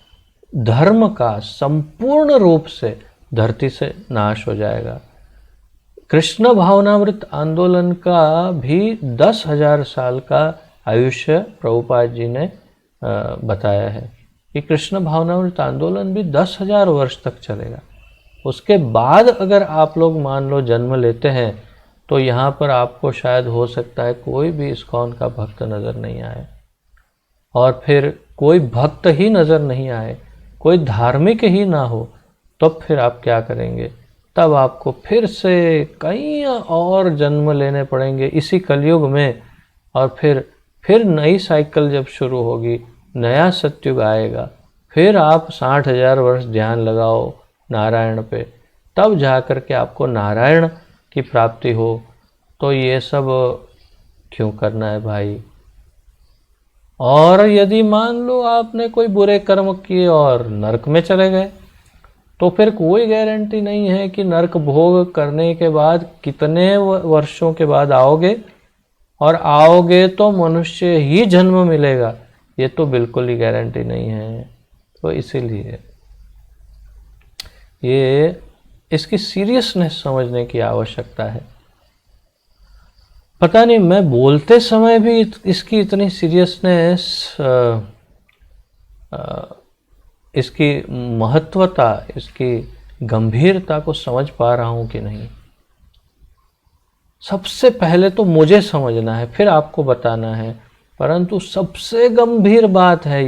Speaker 1: धर्म का संपूर्ण रूप से धरती से नाश हो जाएगा। कृष्ण भावनामृत आंदोलन का भी 10,000 साल का आयुष्य प्रभुपाद जी ने बताया है कि कृष्ण भावनामृत आंदोलन भी 10,000 वर्ष तक चलेगा। उसके बाद अगर आप लोग मान लो जन्म लेते हैं तो यहाँ पर आपको शायद हो सकता है कोई भी इस्कॉन का भक्त नज़र नहीं आए, और फिर कोई भक्त ही नज़र नहीं आए, कोई धार्मिक ही ना हो, तो फिर आप क्या करेंगे, तब आपको फिर से कई और जन्म लेने पड़ेंगे इसी कलयुग में, और फिर नई साइकिल जब शुरू होगी, नया सतयुग आएगा, फिर आप 60,000 वर्ष ध्यान लगाओ नारायण पे, तब जा कर के आपको नारायण की प्राप्ति हो। तो ये सब क्यों करना है भाई। और यदि मान लो आपने कोई बुरे कर्म किए और नरक में चले गए, तो फिर कोई गारंटी नहीं है कि नरक भोग करने के बाद कितने वर्षों के बाद आओगे, और आओगे तो मनुष्य ही जन्म मिलेगा, ये तो बिल्कुल ही गारंटी नहीं है। तो इसीलिए ये इसकी सीरियसनेस समझने की आवश्यकता है। पता नहीं मैं बोलते समय भी इसकी इतनी सीरियसनेस, इसकी महत्वता, इसकी गंभीरता को समझ पा रहा हूं कि नहीं। सबसे पहले तो मुझे समझना है, फिर आपको बताना है। परंतु सबसे गंभीर बात है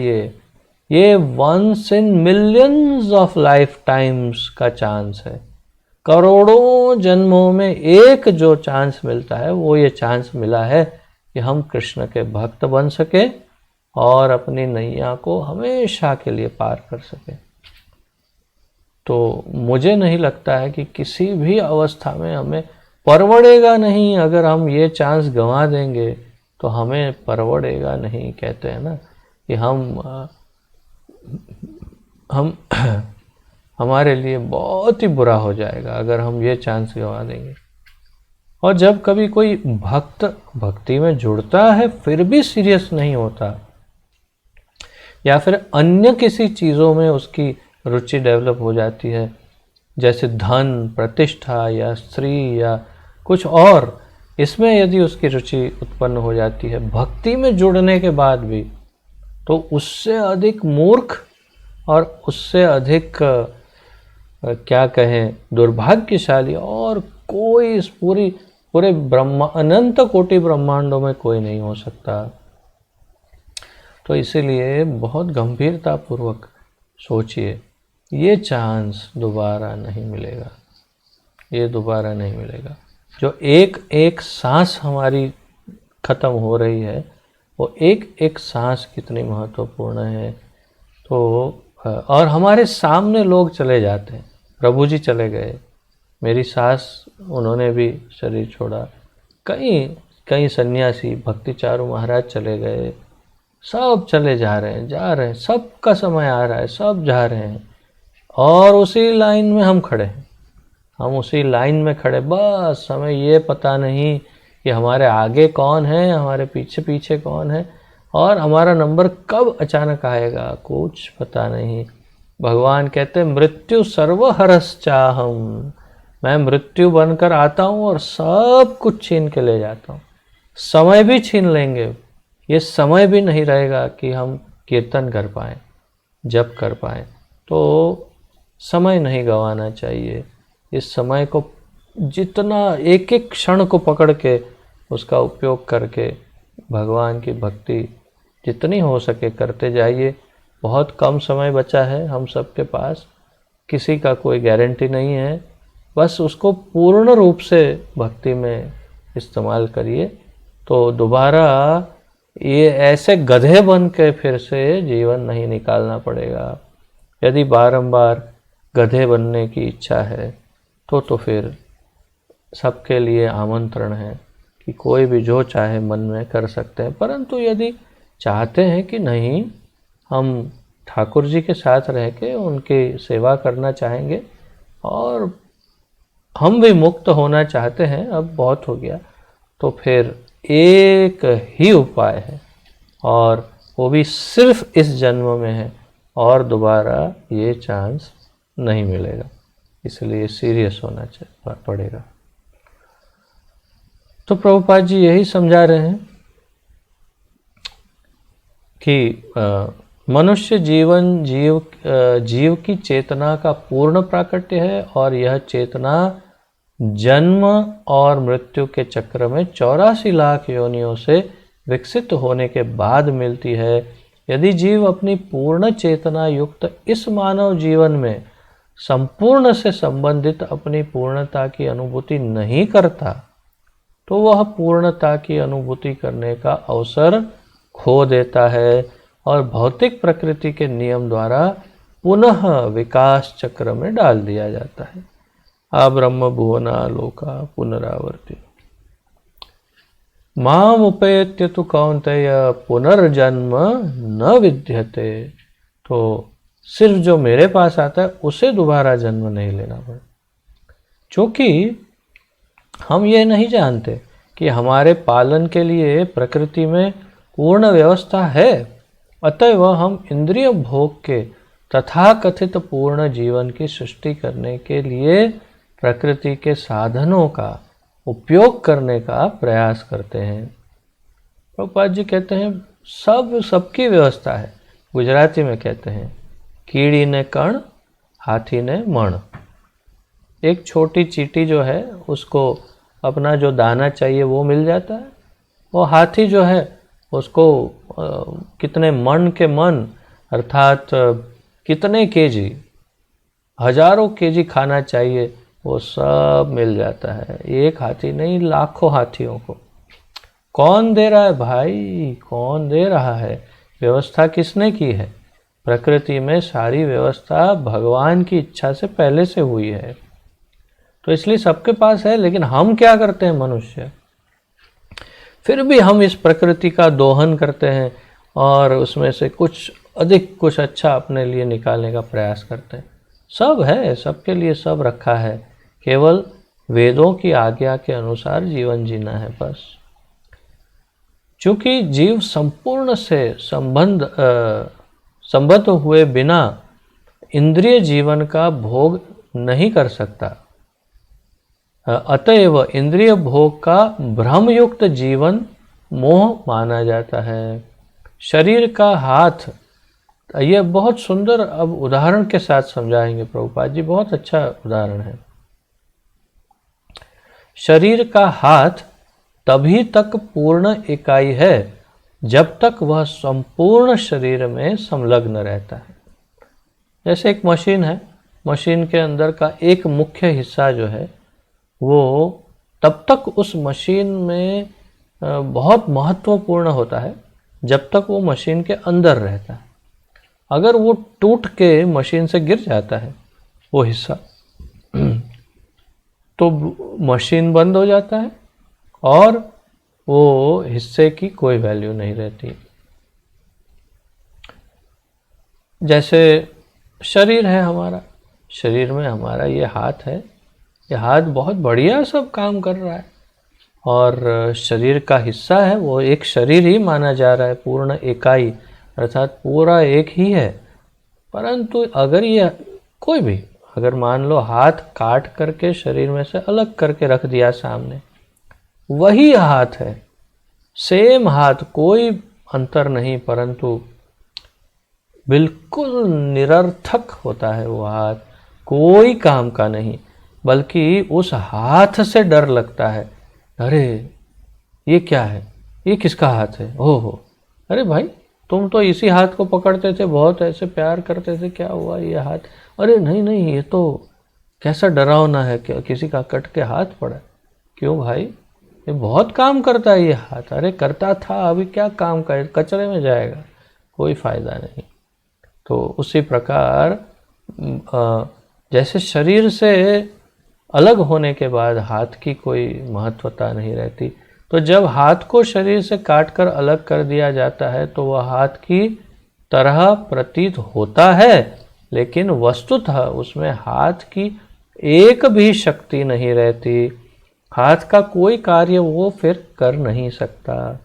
Speaker 1: ये once in millions of life times का चांस है। करोड़ों जन्मों में एक जो चांस मिलता है, वो ये चांस मिला है कि हम कृष्ण के भक्त बन सके और अपनी नैया को हमेशा के लिए पार कर सके। तो मुझे नहीं लगता है कि किसी भी अवस्था में हमें परवड़ेगा नहीं। अगर हम ये चांस गंवा देंगे तो हमें परवड़ेगा नहीं। कहते हैं ना कि हम हमारे लिए बहुत ही बुरा हो जाएगा अगर हम ये चांस गंवा देंगे। और जब कभी कोई भक्त भक्ति में जुड़ता है फिर भी सीरियस नहीं होता, या फिर अन्य किसी चीज़ों में उसकी रुचि डेवलप हो जाती है, जैसे धन, प्रतिष्ठा या स्त्री या कुछ और, इसमें यदि उसकी रुचि उत्पन्न हो जाती है भक्ति में जुड़ने के बाद भी, तो उससे अधिक मूर्ख और उससे अधिक क्या कहें दुर्भाग्यशाली और कोई इस पूरे अनंत कोटि ब्रह्मांडों में कोई नहीं हो सकता। तो इसीलिए बहुत गंभीरता पूर्वक सोचिए, ये चांस दोबारा नहीं मिलेगा, ये दोबारा नहीं मिलेगा। जो एक एक सांस हमारी खत्म हो रही है, वो एक एक सांस कितनी महत्वपूर्ण है। तो और हमारे सामने लोग चले जाते हैं, प्रभु जी चले गए, मेरी सास उन्होंने भी शरीर छोड़ा, कई सन्यासी भक्तिचारू महाराज चले गए, सब चले जा रहे हैं, सबका समय आ रहा है, सब जा रहे हैं, और उसी लाइन में हम खड़े हैं। हम उसी लाइन में खड़े, बस हमें ये पता नहीं कि हमारे आगे कौन है, हमारे पीछे पीछे कौन है, और हमारा नंबर कब अचानक आएगा कुछ पता नहीं। भगवान कहते हैं मृत्यु सर्वहरश्चाहम, मैं मृत्यु बनकर आता हूँ और सब कुछ छीन के ले जाता हूँ। समय भी छीन लेंगे, ये समय भी नहीं रहेगा कि हम कीर्तन कर पाएँ, जप कर पाएँ। तो समय नहीं गंवाना चाहिए। इस समय को जितना एक एक क्षण को पकड़ के उसका उपयोग करके भगवान की भक्ति जितनी हो सके करते जाइए। बहुत कम समय बचा है हम सबके पास, किसी का कोई गारंटी नहीं है, बस उसको पूर्ण रूप से भक्ति में इस्तेमाल करिए। तो दोबारा ये ऐसे गधे बन के फिर से जीवन नहीं निकालना पड़ेगा। यदि बारंबार गधे बनने की इच्छा है तो फिर सबके लिए आमंत्रण है कि कोई भी जो चाहे मन में कर सकते हैं। परंतु यदि चाहते हैं कि नहीं, हम ठाकुर जी के साथ रह के उनकी सेवा करना चाहेंगे और हम भी मुक्त होना चाहते हैं, अब बहुत हो गया, तो फिर एक ही उपाय है, और वो भी सिर्फ इस जन्म में है, और दोबारा ये चांस नहीं मिलेगा। इसलिए सीरियस होना पड़ेगा। तो प्रभुपाद जी यही समझा रहे हैं कि मनुष्य जीव की चेतना का पूर्ण प्राकट्य है, और यह चेतना जन्म और मृत्यु के चक्र में 84 लाख योनियों से विकसित होने के बाद मिलती है। यदि जीव अपनी पूर्ण चेतना युक्त इस मानव जीवन में संपूर्ण से संबंधित अपनी पूर्णता की अनुभूति नहीं करता, तो वह पूर्णता की अनुभूति करने का अवसर खो देता है और भौतिक प्रकृति के नियम द्वारा पुनः विकास चक्र में डाल दिया जाता है। ब्रह्म भुवना लोका पुनरावर्ति माम उपेत्य तु कौन्तेय पुनर्जन्म न विद्यते। तो सिर्फ जो मेरे पास आता है उसे दोबारा जन्म नहीं लेना पड़े, क्योंकि हम ये नहीं जानते कि हमारे पालन के लिए प्रकृति में पूर्ण व्यवस्था है। अतएव हम इंद्रिय भोग के तथाकथित पूर्ण जीवन की सृष्टि करने के लिए प्रकृति के साधनों का उपयोग करने का प्रयास करते हैं। प्रभुपाद जी कहते हैं सबकी व्यवस्था है। गुजराती में कहते हैं कीड़ी ने कण, हाथी ने मण। एक छोटी चींटी जो है उसको अपना जो दाना चाहिए वो मिल जाता है, और हाथी जो है उसको कितने मन के मन अर्थात कितने केजी, हजारों केजी खाना चाहिए वो सब मिल जाता है। एक हाथी नहीं, लाखों हाथियों को। कौन दे रहा है भाई, कौन दे रहा है? व्यवस्था किसने की है? प्रकृति में सारी व्यवस्था भगवान की इच्छा से पहले से हुई है, तो इसलिए सबके पास है। लेकिन हम क्या करते हैं मनुष्य, फिर भी हम इस प्रकृति का दोहन करते हैं और उसमें से कुछ अधिक कुछ अच्छा अपने लिए निकालने का प्रयास करते हैं। सब है, सबके लिए सब रखा है, केवल वेदों की आज्ञा के अनुसार जीवन जीना है बस। चूँकि जीव संपूर्ण से संबद्ध हुए बिना इंद्रिय जीवन का भोग नहीं कर सकता, अतएव इंद्रिय भोग का भ्रमयुक्त जीवन मोह माना जाता है। शरीर का हाथ, यह बहुत सुंदर अब उदाहरण के साथ समझाएंगे प्रभुपाद जी, बहुत अच्छा उदाहरण है। शरीर का हाथ तभी तक पूर्ण इकाई है जब तक वह संपूर्ण शरीर में संलग्न रहता है। जैसे एक मशीन है, मशीन के अंदर का एक मुख्य हिस्सा जो है वो तब तक उस मशीन में बहुत महत्वपूर्ण होता है जब तक वो मशीन के अंदर रहता है। अगर वो टूट के मशीन से गिर जाता है वो हिस्सा, तो मशीन बंद हो जाता है और वो हिस्से की कोई वैल्यू नहीं रहती। जैसे शरीर है हमारा, शरीर में हमारा ये हाथ है, ये हाथ बहुत बढ़िया सब काम कर रहा है और शरीर का हिस्सा है, वो एक शरीर ही माना जा रहा है, पूर्ण इकाई अर्थात पूरा एक ही है। परंतु अगर ये कोई भी, अगर मान लो हाथ काट करके शरीर में से अलग करके रख दिया सामने, वही हाथ है, सेम हाथ, कोई अंतर नहीं, परंतु बिल्कुल निरर्थक होता है वो हाथ, कोई काम का नहीं। बल्कि उस हाथ से डर लगता है, अरे ये क्या है, ये किसका हाथ है, ओहो अरे भाई तुम तो इसी हाथ को पकड़ते थे, बहुत ऐसे प्यार करते थे, क्या हुआ ये हाथ, अरे नहीं नहीं ये तो कैसा डरावना है, क्या किसी का कट के हाथ पड़ा। क्यों भाई, ये बहुत काम करता है ये हाथ, अरे करता था अभी क्या काम करे, कचरे में जाएगा, कोई फायदा नहीं। तो उसी प्रकार जैसे शरीर से अलग होने के बाद हाथ की कोई महत्वता नहीं रहती, तो जब हाथ को शरीर से काटकर अलग कर दिया जाता है तो वह हाथ की तरह प्रतीत होता है, लेकिन वस्तुतः उसमें हाथ की एक भी शक्ति नहीं रहती, हाथ का कोई कार्य वो फिर कर नहीं सकता।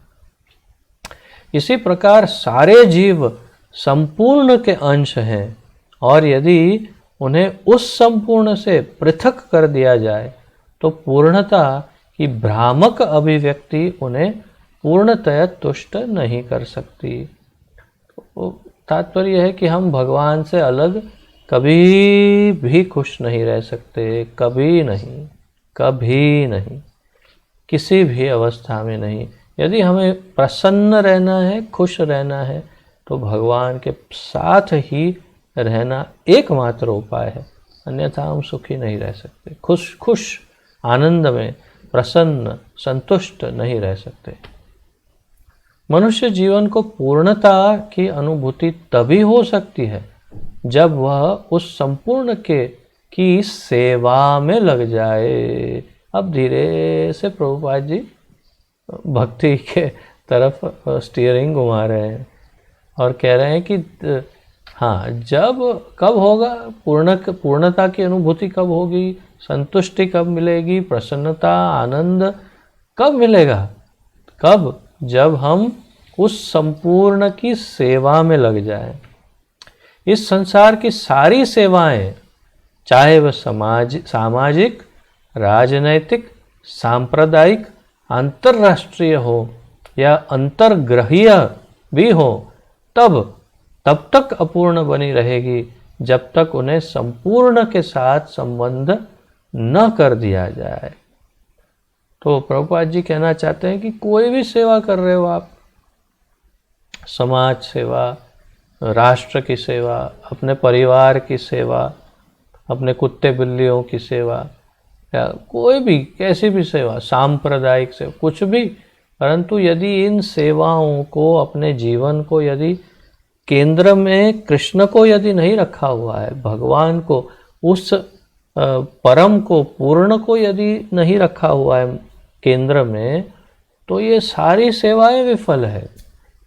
Speaker 1: इसी प्रकार सारे जीव संपूर्ण के अंश हैं और यदि उन्हें उस संपूर्ण से पृथक कर दिया जाए तो पूर्णता की भ्रामक अभिव्यक्ति उन्हें पूर्णतया तुष्ट नहीं कर सकती। तो तात्पर्य है कि हम भगवान से अलग कभी भी खुश नहीं रह सकते, कभी नहीं, कभी नहीं, किसी भी अवस्था में नहीं। यदि हमें प्रसन्न रहना है, खुश रहना है, तो भगवान के साथ ही रहना एकमात्र उपाय है, अन्यथा हम सुखी नहीं रह सकते, खुश आनंद में प्रसन्न संतुष्ट नहीं रह सकते। मनुष्य जीवन को पूर्णता की अनुभूति तभी हो सकती है जब वह उस संपूर्ण की सेवा में लग जाए। अब धीरे से प्रभुपाद जी भक्ति के तरफ स्टीयरिंग घुमा रहे हैं और कह रहे हैं कि हाँ, जब कब होगा, पूर्णता की अनुभूति कब होगी, संतुष्टि कब मिलेगी, प्रसन्नता आनंद कब मिलेगा? कब? जब हम उस संपूर्ण की सेवा में लग जाएं। इस संसार की सारी सेवाएं, चाहे वह सामाजिक, राजनैतिक, सांप्रदायिक, अंतर्राष्ट्रीय हो या अंतर्ग्रहीय भी हो, तब तक अपूर्ण बनी रहेगी जब तक उन्हें संपूर्ण के साथ संबंध न कर दिया जाए। तो प्रभुपाद जी कहना चाहते हैं कि कोई भी सेवा कर रहे हो आप, समाज सेवा, राष्ट्र की सेवा, अपने परिवार की सेवा, अपने कुत्ते बिल्लियों की सेवा, या कोई भी कैसी भी सेवा, सांप्रदायिक सेवा, कुछ भी, परंतु यदि इन सेवाओं को, अपने जीवन को यदि केंद्र में कृष्ण को यदि नहीं रखा हुआ है, भगवान को, उस परम को, पूर्ण को यदि नहीं रखा हुआ है केंद्र में, तो ये सारी सेवाएं विफल है।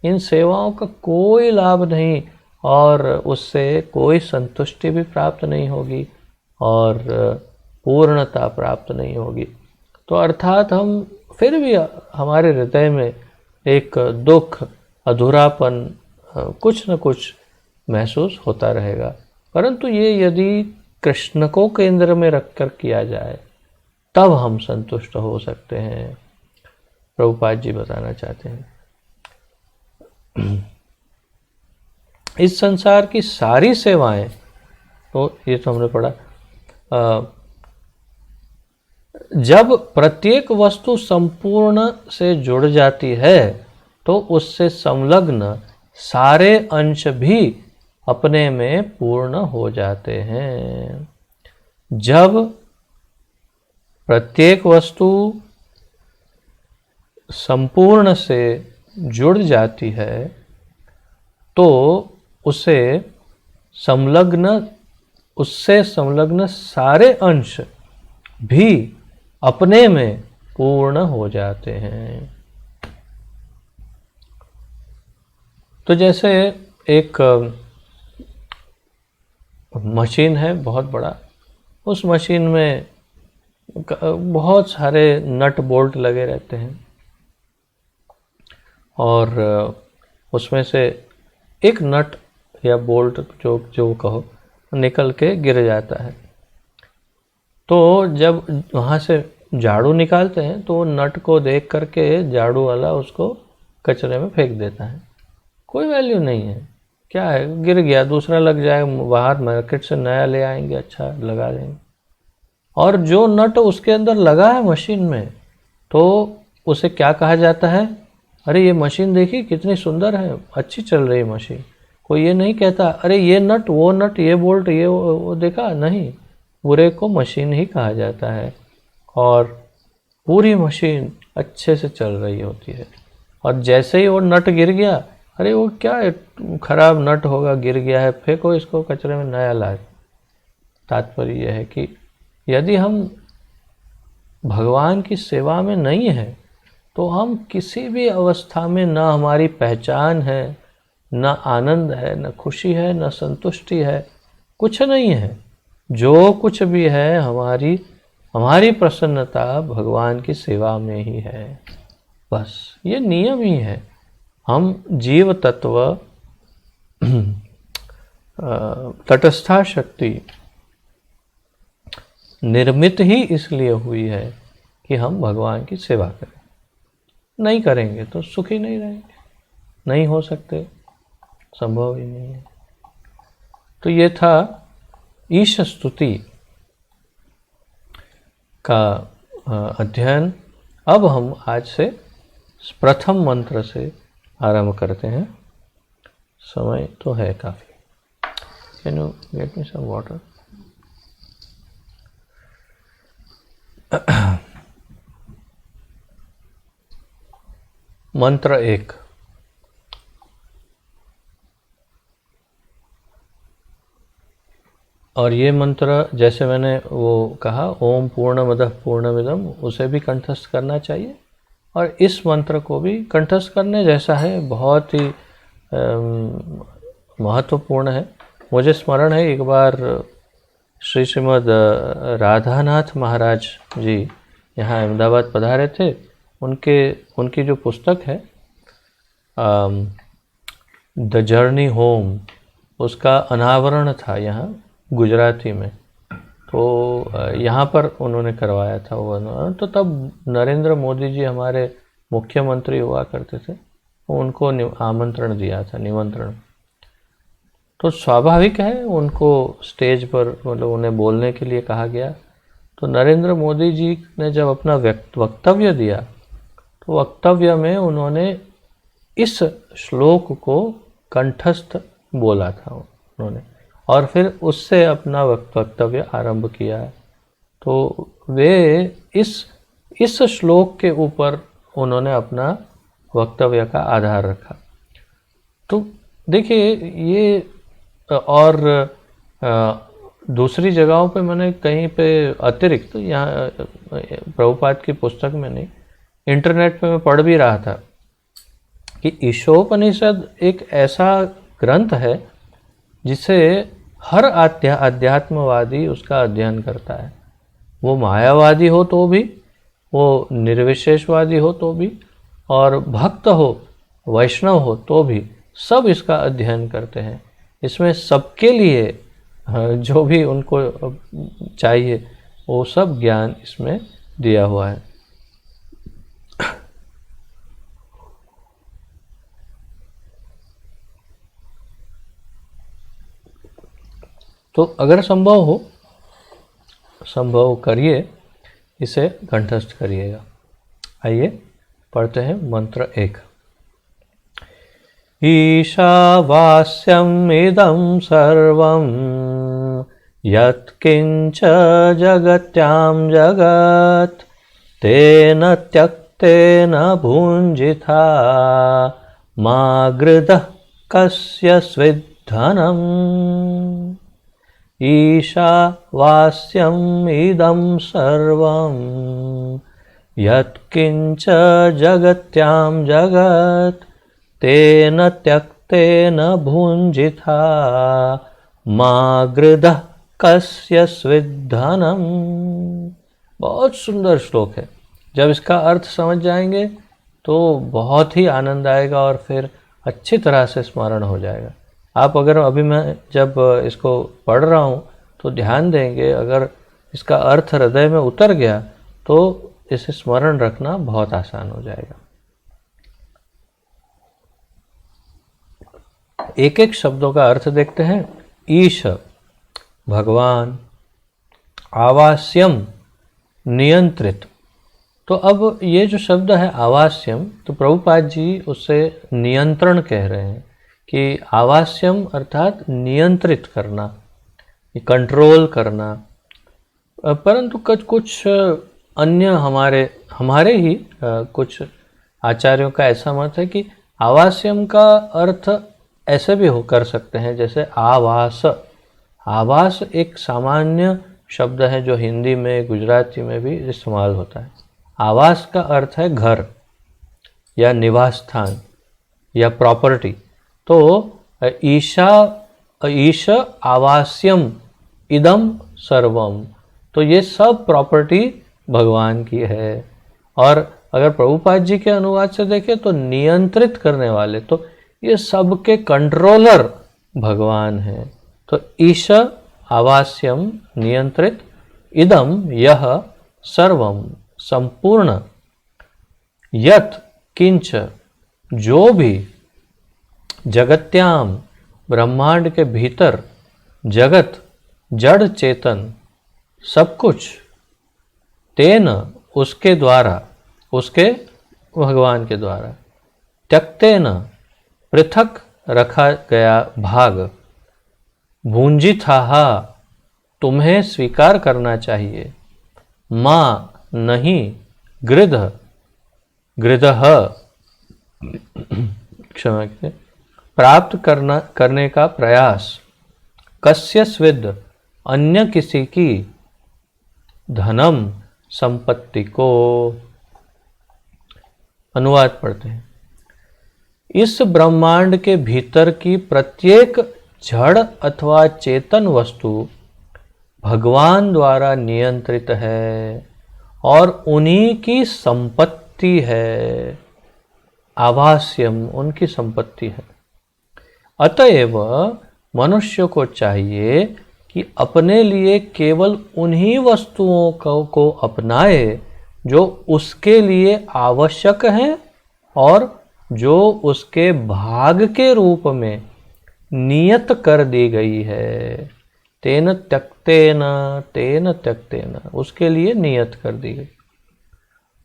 Speaker 1: इन सेवाओं का कोई लाभ नहीं और उससे कोई संतुष्टि भी प्राप्त नहीं होगी और पूर्णता प्राप्त नहीं होगी। तो अर्थात हम फिर भी, हमारे हृदय में एक दुख, अधूरापन, कुछ न कुछ महसूस होता रहेगा। परंतु ये यदि कृष्ण को केंद्र में रखकर किया जाए, तब हम संतुष्ट हो सकते हैं। प्रभुपाद जी बताना चाहते हैं, इस संसार की सारी सेवाएं, तो ये तो हमने पढ़ा, जब प्रत्येक वस्तु संपूर्ण से जुड़ जाती है तो उससे संलग्न सारे अंश भी अपने में पूर्ण हो जाते हैं। जब प्रत्येक वस्तु संपूर्ण से जुड़ जाती है तो उससे संलग्न सारे अंश भी अपने में पूर्ण हो जाते हैं। तो जैसे एक मशीन है बहुत बड़ा, उस मशीन में बहुत सारे नट बोल्ट लगे रहते हैं और उसमें से एक नट या बोल्ट जो कहो निकल के गिर जाता है। तो जब वहाँ से झाड़ू निकालते हैं तो नट को देख करके झाड़ू वाला उसको कचरे में फेंक देता है, कोई वैल्यू नहीं है, क्या है, गिर गया, दूसरा लग जाएगा, बाहर मार्केट से नया ले आएंगे, अच्छा लगा देंगे। और जो नट उसके अंदर लगा है मशीन में, तो उसे क्या कहा जाता है, अरे ये मशीन देखी कितनी सुंदर है, अच्छी चल रही मशीन। कोई ये नहीं कहता अरे ये नट, वो नट, ये बोल्ट, ये वो देखा, नहीं, पूरे को मशीन ही कहा जाता है और पूरी मशीन अच्छे से चल रही होती है। और जैसे ही वो नट गिर गया, अरे वो क्या है, खराब नट होगा, गिर गया है, फेंको इसको कचरे में, नया लाए। तात्पर्य यह है कि यदि हम भगवान की सेवा में नहीं है तो हम किसी भी अवस्था में न हमारी पहचान है, न आनंद है, न खुशी है, न संतुष्टि है, कुछ नहीं है। जो कुछ भी है, हमारी प्रसन्नता भगवान की सेवा में ही है। बस ये नियम ही है। हम जीव तत्व तटस्था शक्ति निर्मित ही इसलिए हुई है कि हम भगवान की सेवा करें। नहीं करेंगे तो सुखी नहीं रहेंगे, नहीं हो सकते, संभव ही नहीं है। तो ये था ईश स्तुति का अध्ययन। अब हम आज से प्रथम मंत्र से आरंभ करते हैं। समय तो है काफ़ी। Can you get me some water? मंत्र 1। और ये मंत्र जैसे मैंने वो कहा, ओम पूर्णमदः पूर्णमिदम्, उसे भी कंठस्थ करना चाहिए और इस मंत्र को भी कंठस्थ करने जैसा है, बहुत ही महत्वपूर्ण है। मुझे स्मरण है एक बार श्री श्रीमद राधानाथ महाराज जी यहाँ अहमदाबाद पधारे थे। उनकी जो पुस्तक है द जर्नी होम, उसका अनावरण था यहाँ गुजराती में। तो यहाँ पर उन्होंने करवाया था वो अनावरण। तो तब नरेंद्र मोदी जी हमारे मुख्यमंत्री हुआ करते थे, उनको आमंत्रण दिया था, निमंत्रण। तो स्वाभाविक है उनको स्टेज पर मतलब उन्हें बोलने के लिए कहा गया। तो नरेंद्र मोदी जी ने जब अपना वक्तव्य दिया तो वक्तव्य में उन्होंने इस श्लोक को कंठस्थ बोला था उन्होंने, और फिर उससे अपना वक्तव्य आरंभ किया है। तो वे इस श्लोक के ऊपर उन्होंने अपना वक्तव्य का आधार रखा। तो देखिए ये और दूसरी जगहों पे मैंने कहीं पे अतिरिक्त तो यहाँ प्रभुपाद की पुस्तक में नहीं, इंटरनेट पे मैं पढ़ भी रहा था कि ईशोपनिषद एक ऐसा ग्रंथ है जिसे हर अध्यात्मवादी उसका अध्ययन करता है। वो मायावादी हो तो भी, वो निर्विशेषवादी हो तो भी, और भक्त हो, वैष्णव हो तो भी, सब इसका अध्ययन करते हैं। इसमें सबके लिए जो भी उनको चाहिए वो सब ज्ञान इसमें दिया हुआ है। तो अगर संभव करिए, इसे कंठस्थ करिएगा। आइए पढ़ते हैं मंत्र 1। ईशावास्यम् इदं सर्वं यत्किंच जगत्यां जगत् तेन त्यक्तेन भुञ्जिथा मा गृधः कस्य स्विद्धनम्। ईशावास्यम् इदं सर्वं यत्किंच जगत्यां जगत् तेन त्यक्तेन भुञ्जिथा मा गृधः कस्य स्विद्धनम्। बहुत सुंदर श्लोक है। जब इसका अर्थ समझ जाएंगे तो बहुत ही आनंद आएगा और फिर अच्छी तरह से स्मरण हो जाएगा। आप अगर अभी मैं जब इसको पढ़ रहा हूँ तो ध्यान देंगे, अगर इसका अर्थ हृदय में उतर गया तो इसे स्मरण रखना बहुत आसान हो जाएगा। एक एक शब्दों का अर्थ देखते हैं। ईश भगवान, आवास्यम नियंत्रित। तो अब ये जो शब्द है आवास्यम, तो प्रभुपाद जी उससे नियंत्रण कह रहे हैं कि आवास्यम अर्थात नियंत्रित करना, कंट्रोल करना। परंतु कुछ अन्य हमारे ही कुछ आचार्यों का ऐसा मत है कि आवास्यम का अर्थ ऐसे भी कर सकते हैं, जैसे आवास। आवास एक सामान्य शब्द है जो हिंदी में, गुजराती में भी इस्तेमाल होता है। आवास का अर्थ है घर या निवास स्थान या प्रॉपर्टी। तो ईश आवास्यम इदम सर्वम, तो ये सब प्रॉपर्टी भगवान की है। और अगर प्रभुपाद जी के अनुवाद से देखें तो नियंत्रित करने वाले, तो ये सबके कंट्रोलर भगवान है। तो ईश आवास्यम नियंत्रित, इदम यह, सर्वम संपूर्ण, यत किंच जो भी, जगत्याम ब्रह्मांड के भीतर, जगत जड़ चेतन सब कुछ, तेन उसके द्वारा, उसके भगवान के द्वारा, त्यक्तेन पृथक रखा गया भाग, भुंजिथाहा तुम्हें स्वीकार करना चाहिए, माँ नहीं, गृध गृधः क्षमा कीजिए, प्राप्त करने का प्रयास, कस्य स्विद अन्य किसी की, धनम संपत्ति को। अनुवाद पढ़ते हैं। इस ब्रह्मांड के भीतर की प्रत्येक जड़ अथवा चेतन वस्तु भगवान द्वारा नियंत्रित है और उन्हीं की संपत्ति है, आभास्यम उनकी संपत्ति है। अतएव मनुष्य को चाहिए कि अपने लिए केवल उन्हीं वस्तुओं को अपनाए जो उसके लिए आवश्यक हैं और जो उसके भाग के रूप में नियत कर दी गई है। तेन त्यक्तेन उसके लिए नियत कर दी गई।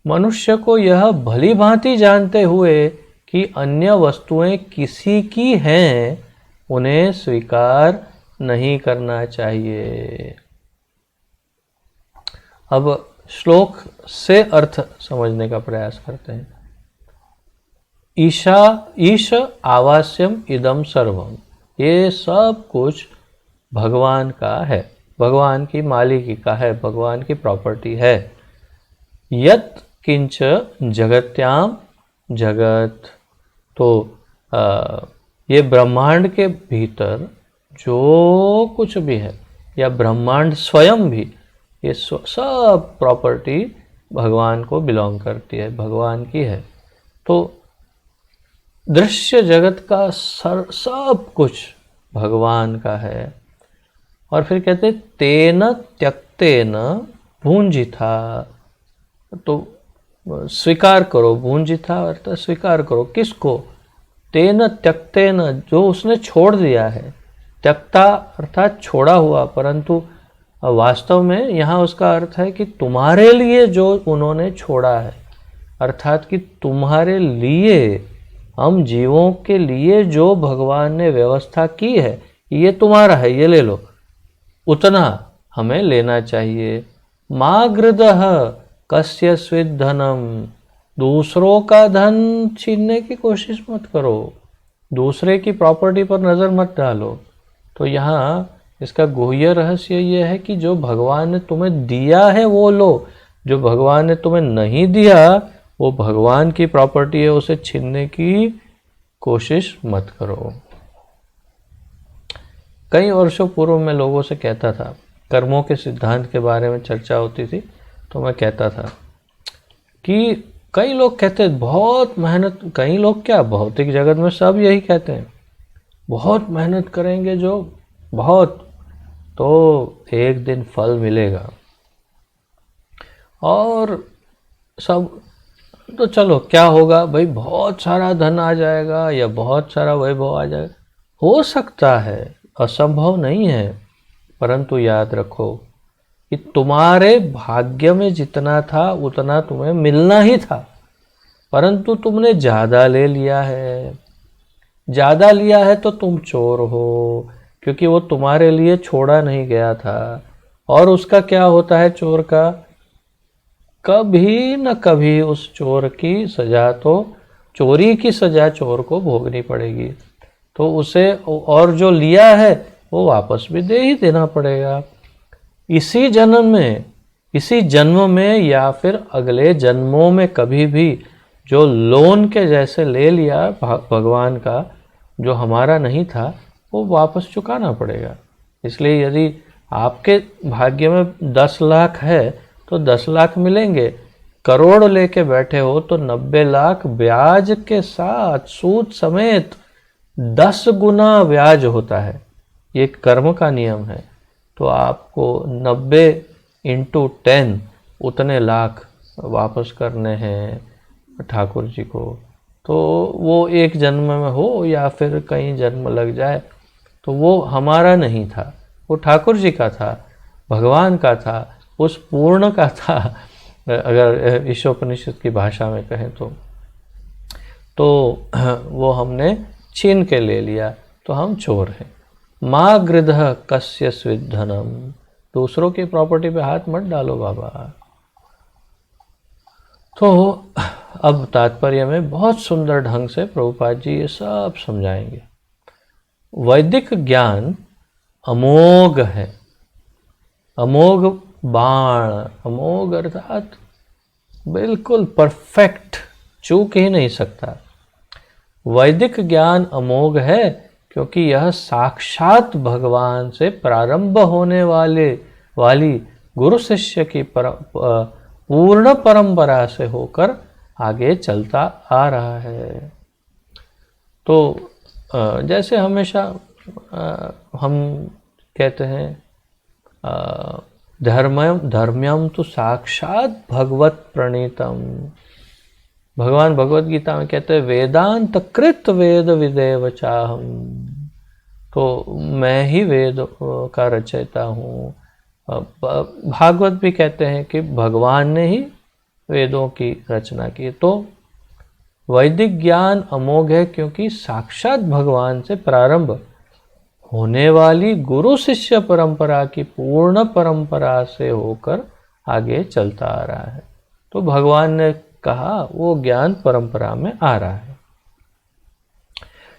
Speaker 1: मनुष्य को यह भली भांति जानते हुए कि अन्य वस्तुएं किसी की हैं, उन्हें स्वीकार नहीं करना चाहिए। अब श्लोक से अर्थ समझने का प्रयास करते हैं। ईश आवास्यम इदम सर्वम, ये सब कुछ भगवान का है, भगवान की मालिकी का है, भगवान की प्रॉपर्टी है। यत किंच जगत्याम जगत, तो ये ब्रह्मांड के भीतर जो कुछ भी है या ब्रह्मांड स्वयं भी, ये सब प्रॉपर्टी भगवान को बिलोंग करती है, भगवान की है। तो दृश्य जगत का सब कुछ भगवान का है। और फिर कहते तेन त्यक्तेन भूंजिथा, तो स्वीकार करो, भूंजिथा अर्थात स्वीकार करो। किसको? तेन त्यक्तेन, जो उसने छोड़ दिया है। त्यक्ता अर्थात छोड़ा हुआ, परंतु वास्तव में यहाँ उसका अर्थ है कि तुम्हारे लिए जो उन्होंने छोड़ा है, अर्थात कि तुम्हारे लिए, हम जीवों के लिए जो भगवान ने व्यवस्था की है, ये तुम्हारा है, ये ले लो, उतना हमें लेना चाहिए। मा गृदः कस्य स्विद धनम, दूसरों का धन छीनने की कोशिश मत करो, दूसरे की प्रॉपर्टी पर नज़र मत डालो। तो यहाँ इसका गुह्य रहस्य ये है कि जो भगवान ने तुम्हें दिया है वो लो, जो भगवान ने तुम्हें नहीं दिया वो भगवान की प्रॉपर्टी है, उसे छीनने की कोशिश मत करो। कई वर्षों पूर्व मैं लोगों से कहता था, कर्मों के सिद्धांत के बारे में चर्चा होती थी, तो मैं कहता था कि कई लोग कहते हैं बहुत मेहनत, कई लोग क्या, भौतिक जगत में सब यही कहते हैं, बहुत मेहनत करेंगे जो बहुत, तो एक दिन फल मिलेगा। और सब तो चलो क्या होगा भाई, बहुत सारा धन आ जाएगा या बहुत सारा वैभव आ जाएगा, हो सकता है, असंभव नहीं है। परंतु याद रखो कि तुम्हारे भाग्य में जितना था उतना तुम्हें मिलना ही था, परंतु तुमने ज़्यादा ले लिया है। ज़्यादा लिया है तो तुम चोर हो, क्योंकि वो तुम्हारे लिए छोड़ा नहीं गया था। और उसका क्या होता है चोर का, कभी न कभी उस चोर की सज़ा, तो चोरी की सज़ा चोर को भोगनी पड़ेगी। तो उसे और जो लिया है वो वापस भी दे ही देना पड़ेगा। इसी जन्म में या फिर अगले जन्मों में कभी भी जो लोन के जैसे ले लिया भगवान का, जो हमारा नहीं था, वो वापस चुकाना पड़ेगा। इसलिए यदि आपके भाग्य में 10 लाख है तो 10 लाख मिलेंगे, करोड़ लेके बैठे हो तो 90 लाख ब्याज के साथ, सूद समेत 10 गुना ब्याज होता है। ये कर्म का नियम है। तो आपको 90 × 10 उतने लाख वापस करने हैं ठाकुर जी को। तो वो एक जन्म में हो या फिर कई जन्म लग जाए, तो वो हमारा नहीं था, वो ठाकुर जी का था, भगवान का था, उस पूर्ण का था, अगर ईशोपनिषद की भाषा में कहें तो वो हमने छीन के ले लिया, तो हम चोर हैं। माँ गृधः कस्य स्विद धनम, दूसरों की प्रॉपर्टी पे हाथ मत डालो बाबा। तो अब तात्पर्य में बहुत सुंदर ढंग से प्रभुपाद जी ये सब समझाएंगे। वैदिक ज्ञान अमोघ है, अमोघ बाण, अमोघ अर्थात बिल्कुल परफेक्ट, चूक ही नहीं सकता। वैदिक ज्ञान अमोघ है, क्योंकि यह साक्षात भगवान से प्रारंभ होने वाली गुरु शिष्य की पूर्ण परंपरा से होकर आगे चलता आ रहा है। तो जैसे हमेशा हम कहते हैं धर्म्यम तो साक्षात भगवत प्रणीतम। भगवान भगवत गीता में कहते हैं वेदांत कृत वेद विदेव चाहम। तो मैं ही वेद का रचयिता हूँ। भागवत भी कहते हैं कि भगवान ने ही वेदों की रचना की। तो वैदिक ज्ञान अमोघ है क्योंकि साक्षात भगवान से प्रारंभ होने वाली गुरु शिष्य परंपरा की पूर्ण परंपरा से होकर आगे चलता आ रहा है। तो भगवान ने कहा वो ज्ञान परंपरा में आ रहा है।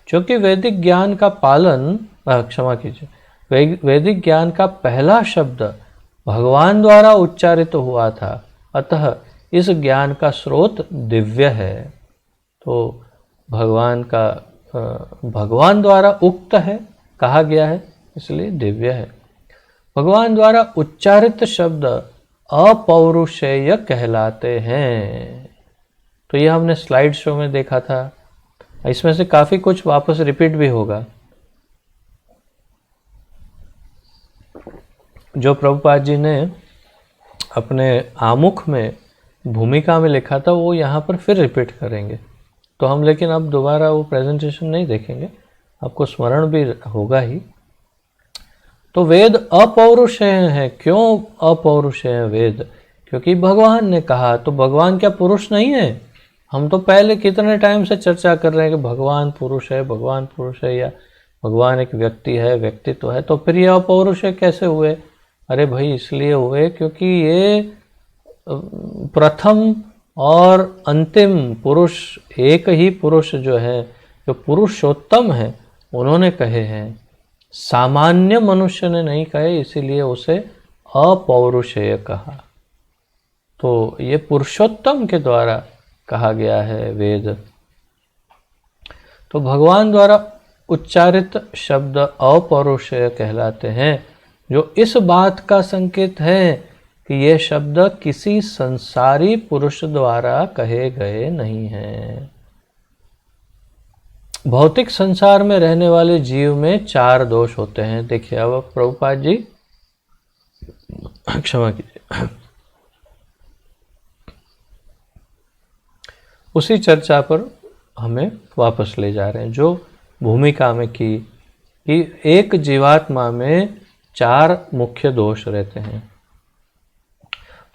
Speaker 1: क्योंकि वैदिक ज्ञान का पालन क्षमा कीजिए वैदिक ज्ञान का पहला शब्द भगवान द्वारा उच्चारित हुआ था, अतः इस ज्ञान का स्रोत दिव्य है। तो भगवान द्वारा उक्त है, कहा गया है, इसलिए दिव्य है। भगवान द्वारा उच्चारित शब्द अपौरुषेय कहलाते हैं। तो ये हमने स्लाइड शो में देखा था। इसमें से काफ़ी कुछ वापस रिपीट भी होगा। जो प्रभुपाद जी ने अपने आमुख में भूमिका में लिखा था वो यहाँ पर फिर रिपीट करेंगे। तो हम लेकिन अब दोबारा वो प्रेजेंटेशन नहीं देखेंगे, आपको स्मरण भी होगा ही। तो वेद अपौरुषेय है। क्यों अपौरुषेय है वेद? क्योंकि भगवान ने कहा। तो भगवान क्या पुरुष नहीं है? हम तो पहले कितने टाइम से चर्चा कर रहे हैं कि भगवान पुरुष है, भगवान पुरुष है, या भगवान एक व्यक्ति है, व्यक्तित्व है। तो फिर ये अपौरुषेय कैसे हुए? अरे भाई इसलिए हुए क्योंकि ये प्रथम और अंतिम पुरुष एक ही पुरुष जो है, जो पुरुषोत्तम है, उन्होंने कहे हैं। सामान्य मनुष्य ने नहीं कहे, इसीलिए उसे अपौरुषेय कहा। तो ये पुरुषोत्तम के द्वारा कहा गया है वेद। तो भगवान द्वारा उच्चारित शब्द अपौरुषेय कहलाते हैं, जो इस बात का संकेत है कि ये शब्द किसी संसारी पुरुष द्वारा कहे गए नहीं हैं। भौतिक संसार में रहने वाले जीव में 4 दोष होते हैं। देखिए अब प्रभुपाद जी क्षमा कीजिए, उसी चर्चा पर हमें वापस ले जा रहे हैं जो भूमिका में की कि एक जीवात्मा में 4 मुख्य दोष रहते हैं।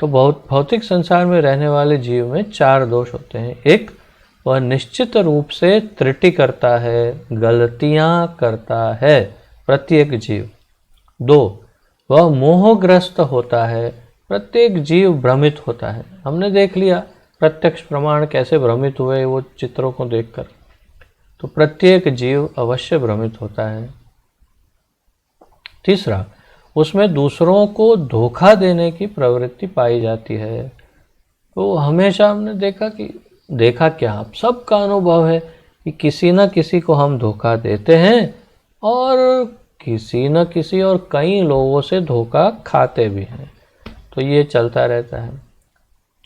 Speaker 1: तो भौतिक संसार में रहने वाले जीव में 4 दोष होते हैं। एक, वह निश्चित रूप से त्रुटि करता है, गलतियां करता है प्रत्येक जीव। 2, वह मोहग्रस्त होता है, प्रत्येक जीव भ्रमित होता है। हमने देख लिया प्रत्यक्ष प्रमाण कैसे भ्रमित हुए वो चित्रों को देखकर। तो प्रत्येक जीव अवश्य भ्रमित होता है। तीसरा, उसमें दूसरों को धोखा देने की प्रवृत्ति पाई जाती है। तो हमेशा हमने देखा क्या, आप सबका अनुभव है कि किसी न किसी को हम धोखा देते हैं और किसी न किसी और कई लोगों से धोखा खाते भी हैं। तो ये चलता रहता है।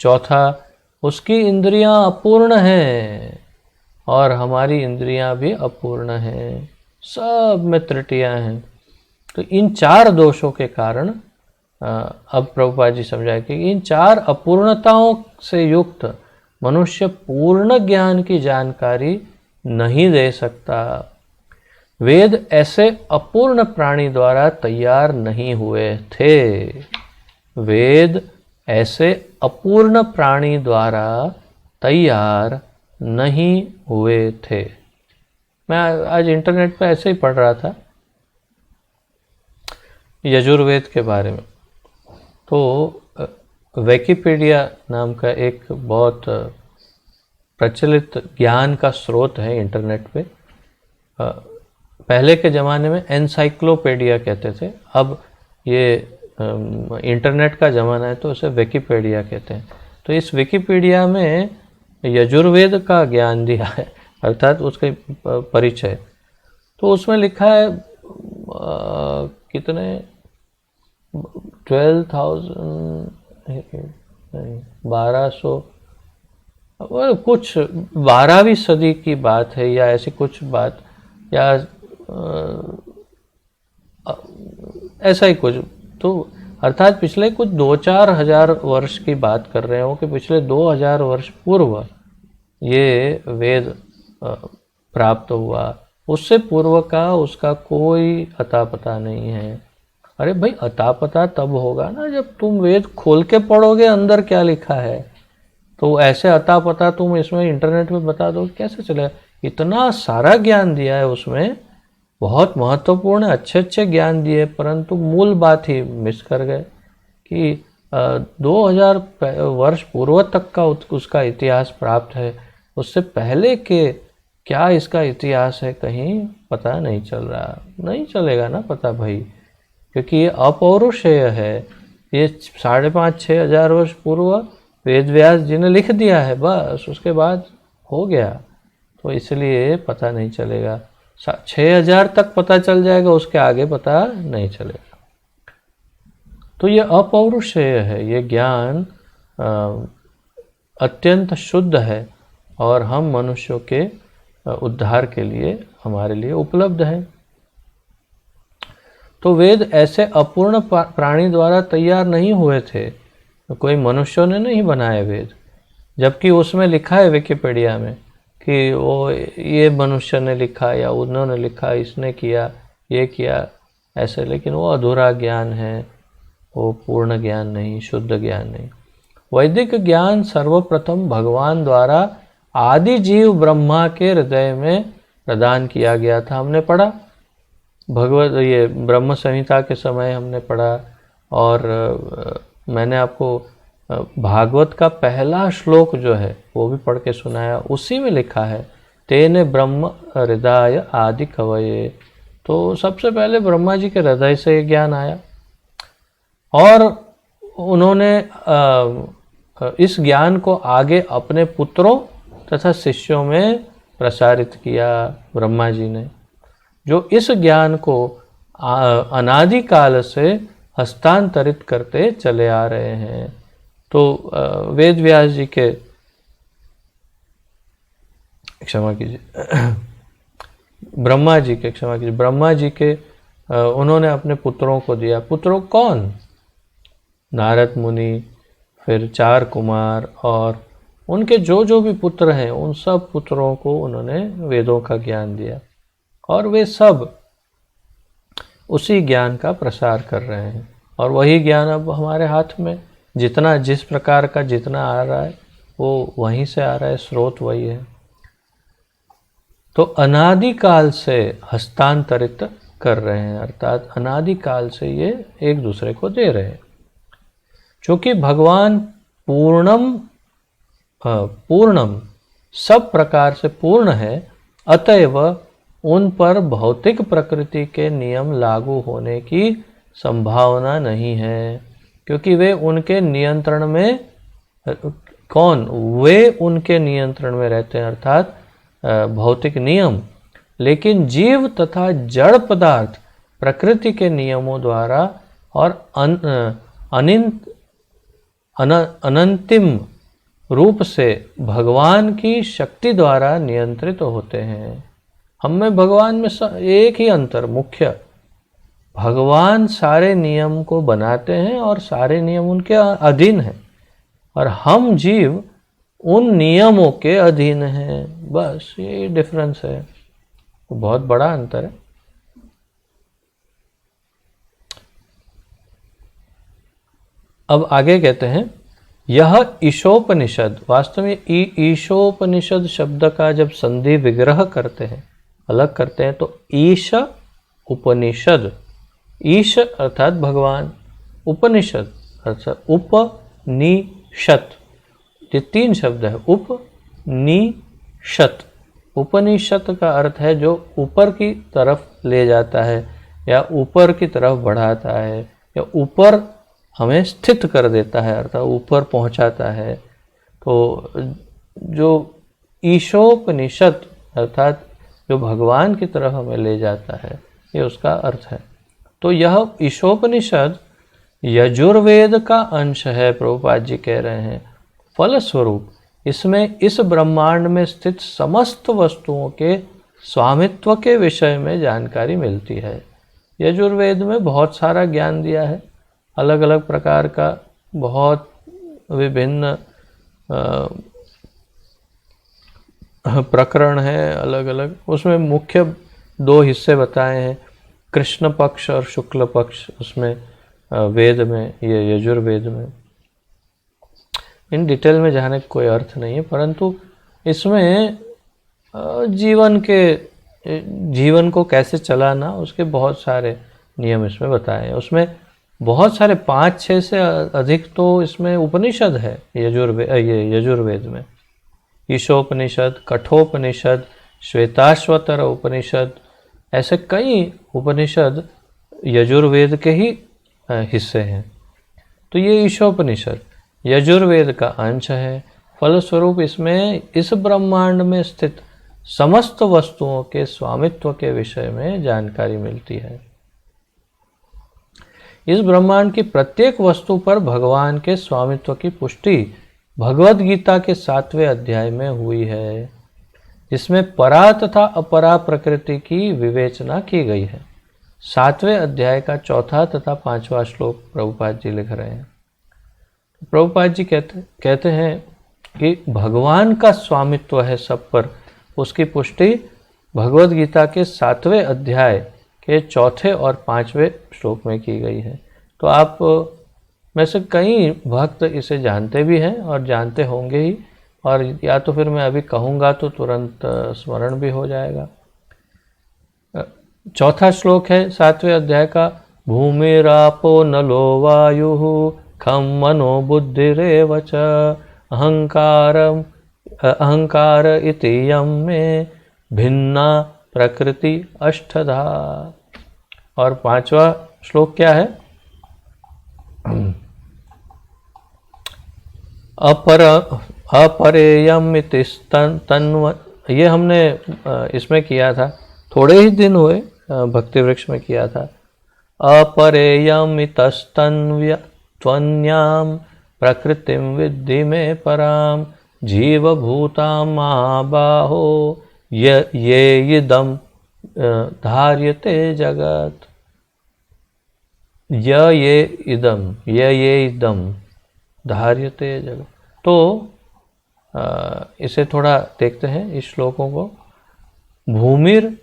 Speaker 1: चौथा, उसकी इंद्रियां अपूर्ण हैं और हमारी इंद्रियां भी अपूर्ण हैं, सब में त्रुटियां हैं। तो इन 4 दोषों के कारण अब प्रभुपाद जी समझाए कि इन 4 अपूर्णताओं से युक्त मनुष्य पूर्ण ज्ञान की जानकारी नहीं दे सकता। वेद ऐसे अपूर्ण प्राणी द्वारा तैयार नहीं हुए थे। वेद ऐसे अपूर्ण प्राणी द्वारा तैयार नहीं हुए थे। मैं आज इंटरनेट पे ऐसे ही पढ़ रहा था यजुर्वेद के बारे में। तो विकिपीडिया नाम का एक बहुत प्रचलित ज्ञान का स्रोत है इंटरनेट पे। पहले के ज़माने में एनसाइक्लोपीडिया कहते थे, अब ये इंटरनेट का ज़माना है तो उसे विकिपीडिया कहते हैं। तो इस विकिपीडिया में यजुर्वेद का ज्ञान दिया है, अर्थात उसका परिचय। तो उसमें लिखा है कितने 12,000 नहीं 1200 कुछ 12वीं सदी की बात है या ऐसी कुछ बात, या ऐसा ही कुछ। तो अर्थात पिछले कुछ 2-4 हजार वर्ष की बात कर रहे हो कि पिछले 2000 वर्ष पूर्व ये वेद प्राप्त हुआ, उससे पूर्व का उसका कोई अता पता नहीं है। अरे भाई, अता पता तब होगा ना जब तुम वेद खोल के पढ़ोगे अंदर क्या लिखा है। तो ऐसे अता पता तुम इसमें इंटरनेट में बता दो, कैसे चलेगा। इतना सारा ज्ञान दिया है उसमें, बहुत महत्वपूर्ण अच्छे अच्छे ज्ञान दिए, परंतु मूल बात ही मिस कर गए कि 2000 वर्ष पूर्व तक का उसका इतिहास प्राप्त है, उससे पहले के क्या इसका इतिहास है कहीं पता नहीं चल रहा। नहीं चलेगा ना पता भाई, क्योंकि ये अपौरुषेय है। ये 5,500-6 हजार वर्ष पूर्व वेद व्यास जी ने लिख दिया है, बस उसके बाद हो गया। तो इसलिए पता नहीं चलेगा। 6,000 तक पता चल जाएगा, उसके आगे पता नहीं चलेगा। तो ये अपौरुषेय है, ये ज्ञान अत्यंत शुद्ध है और हम मनुष्यों के उद्धार के लिए हमारे लिए उपलब्ध है। तो वेद ऐसे अपूर्ण प्राणी द्वारा तैयार नहीं हुए थे, तो कोई मनुष्यों ने नहीं बनाए वेद। जबकि उसमें लिखा है विकिपीडिया में कि वो ये मनुष्य ने लिखा या उन्होंने लिखा, इसने किया, ये किया ऐसे, लेकिन वो अधूरा ज्ञान है, वो पूर्ण ज्ञान नहीं, शुद्ध ज्ञान नहीं। वैदिक ज्ञान सर्वप्रथम भगवान द्वारा आदि जीव ब्रह्मा के हृदय में प्रदान किया गया था। हमने पढ़ा भगवत ये ब्रह्म संहिता के समय हमने पढ़ा, और मैंने आपको भागवत का पहला श्लोक जो है वो भी पढ़ के सुनाया। उसी में लिखा है तेने ब्रह्म हृदय आदि कवये। तो सबसे पहले ब्रह्मा जी के हृदय से ये ज्ञान आया, और उन्होंने इस ज्ञान को आगे अपने पुत्रों तथा शिष्यों में प्रसारित किया। ब्रह्मा जी ने जो इस ज्ञान को अनादिकाल से हस्तांतरित करते चले आ रहे हैं। तो वेद व्यास जी के, क्षमा कीजिए, ब्रह्मा जी के, क्षमा कीजिए, ब्रह्मा जी के उन्होंने अपने पुत्रों को दिया। पुत्रों कौन? नारद मुनि, फिर 4 कुमार, और उनके जो जो भी पुत्र हैं उन सब पुत्रों को उन्होंने वेदों का ज्ञान दिया, और वे सब उसी ज्ञान का प्रसार कर रहे हैं। और वही ज्ञान अब हमारे हाथ में, जितना जिस प्रकार का जितना आ रहा है वो वहीं से आ रहा है, स्रोत वही है। तो अनादिकाल से हस्तांतरित कर रहे हैं, अर्थात अनादिकाल से ये एक दूसरे को दे रहे हैं। क्योंकि भगवान पूर्णम सब प्रकार से पूर्ण है, अतएव उन पर भौतिक प्रकृति के नियम लागू होने की संभावना नहीं है, क्योंकि वे उनके नियंत्रण में, कौन? वे उनके नियंत्रण में रहते हैं, अर्थात भौतिक नियम। लेकिन जीव तथा जड़ पदार्थ प्रकृति के नियमों द्वारा और अनंतिम रूप से भगवान की शक्ति द्वारा नियंत्रित होते हैं। हम में भगवान में एक ही अंतर मुख्य, भगवान सारे नियम को बनाते हैं और सारे नियम उनके अधीन हैं, और हम जीव उन नियमों के अधीन हैं। बस ये डिफरेंस है, बहुत बड़ा अंतर है। अब आगे कहते हैं, यह ईशोपनिषद, वास्तव में ईशोपनिषद शब्द का जब संधि विग्रह करते हैं, अलग करते हैं, तो ईश उपनिषद, ईश अर्थात भगवान, उपनिषद अर्थात उपनिषद, ये 3 शब्द है। उपनिषद, उपनिषद का अर्थ है जो ऊपर की तरफ ले जाता है, या ऊपर की तरफ बढ़ाता है, या ऊपर हमें स्थित कर देता है, अर्थात ऊपर पहुंचाता है। तो जो ईशोपनिषद अर्थात जो भगवान की तरफ हमें ले जाता है, ये उसका अर्थ है। तो यह ईशोपनिषद यजुर्वेद का अंश है, प्रभुपाद जी कह रहे हैं। फलस्वरूप इसमें इस ब्रह्मांड में स्थित समस्त वस्तुओं के स्वामित्व के विषय में जानकारी मिलती है। यजुर्वेद में बहुत सारा ज्ञान दिया है, अलग अलग प्रकार का, बहुत विभिन्न प्रकरण है अलग अलग। उसमें मुख्य 2 हिस्से बताए हैं, कृष्ण पक्ष और शुक्ल पक्ष, उसमें वेद में, ये यजुर्वेद में। इन डिटेल में जाने का कोई अर्थ नहीं है, परंतु इसमें जीवन को कैसे चलाना, उसके बहुत सारे नियम इसमें बताए हैं। उसमें बहुत सारे 5-6 से अधिक तो इसमें उपनिषद है यजुर्वेद में। ईशोपनिषद, कठोपनिषद, श्वेताश्वतर उपनिषद, ऐसे कई उपनिषद यजुर्वेद के ही हिस्से हैं। तो ये ईशोपनिषद यजुर्वेद का अंश है। फलस्वरूप इसमें इस ब्रह्मांड में स्थित समस्त वस्तुओं के स्वामित्व के विषय में जानकारी मिलती है। इस ब्रह्मांड की प्रत्येक वस्तु पर भगवान के स्वामित्व की पुष्टि भगवद गीता के 7वें अध्याय में हुई है, जिसमें परा तथा अपरा प्रकृति की विवेचना की गई है। 7वें अध्याय का 4था तथा 5वां श्लोक प्रभुपाद जी लिख रहे हैं। प्रभुपाद जी कहते हैं कि भगवान का स्वामित्व है सब पर, उसकी पुष्टि भगवद गीता के 7वें अध्याय के 4थे और 5वें श्लोक में की गई है। तो आप में से कई भक्त इसे जानते भी हैं और जानते होंगे ही, और या तो फिर मैं अभी कहूँगा तो तुरंत स्मरण भी हो जाएगा। 4था श्लोक है 7वें अध्याय का, भूमिरापो नलो वायुः खम मनो बुद्धिरेव च अहंकार इति यम में भिन्ना प्रकृति अष्टधा। और 5वां श्लोक क्या है, अपरेयम इति तन्व। ये हमने इसमें किया था, थोड़े ही दिन हुए, भक्ति वृक्ष में किया था। अपरेयम इतस्तन्व्य त्वन्याम प्रकृतिम विद्धि में पराम जीवभूतां महाबाहो ये इदं धार्यते जगत। ये इदं धार्यते जगत। तो इसे थोड़ा देखते हैं इस श्लोकों को। भूमिर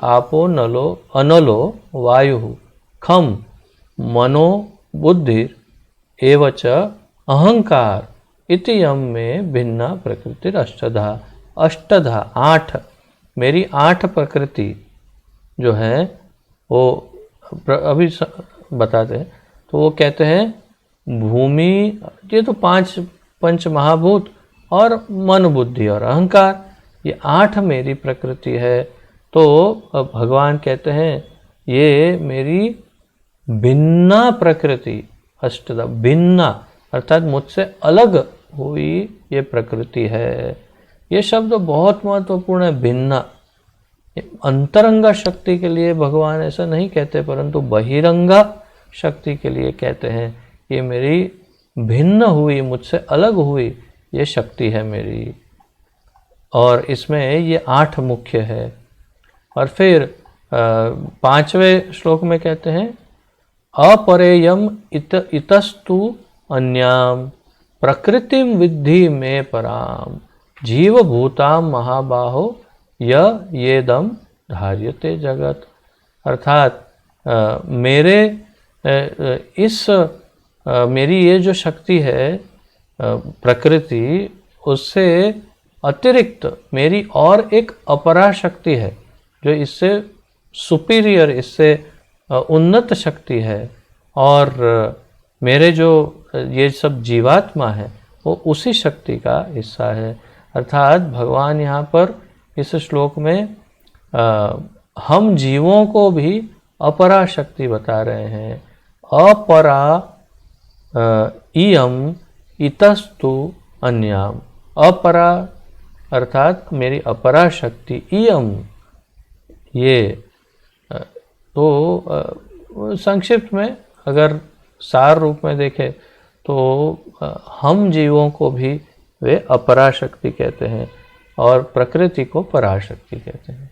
Speaker 1: आपो नलो अनलो वायु खम मनो बुद्धिर एवच अहंकार इति यम में भिन्ना प्रकृति अष्टधा। 8 मेरी 8 प्रकृति जो है वो अभी बताते हैं। तो वो कहते हैं भूमि, ये तो 5 पंच महाभूत और मन बुद्धि और अहंकार, ये 8 मेरी प्रकृति है। तो भगवान कहते हैं ये मेरी भिन्ना प्रकृति, अष्टधा, भिन्ना अर्थात मुझसे अलग हुई ये प्रकृति है। ये शब्द बहुत महत्वपूर्ण है, भिन्ना। अंतरंगा शक्ति के लिए भगवान ऐसा नहीं कहते, परंतु बहिरंगा शक्ति के लिए कहते हैं ये मेरी भिन्न हुई, मुझसे अलग हुई ये शक्ति है मेरी। और इसमें ये 8 मुख्य है। और फिर 5वें श्लोक में कहते हैं अपरेयम इतस्तु अन्याम प्रकृतिम विद्धि में पराम जीवभूतां महाबाहो येदम धार्यते जगत। अर्थात मेरी ये जो शक्ति है प्रकृति, उससे अतिरिक्त मेरी और एक अपरा शक्ति है जो इससे सुपीरियर, इससे उन्नत शक्ति है। और मेरे जो ये सब जीवात्मा है वो उसी शक्ति का हिस्सा है। अर्थात भगवान यहाँ पर इस श्लोक में हम जीवों को भी अपरा शक्ति बता रहे हैं। अपरा इयम इतस्तु अन्याम। अपरा अर्थात मेरी अपरा शक्ति इयम, ये तो संक्षिप्त में अगर सार रूप में देखें तो हम जीवों को भी वे अपरा शक्ति कहते हैं और प्रकृति को पराशक्ति कहते हैं।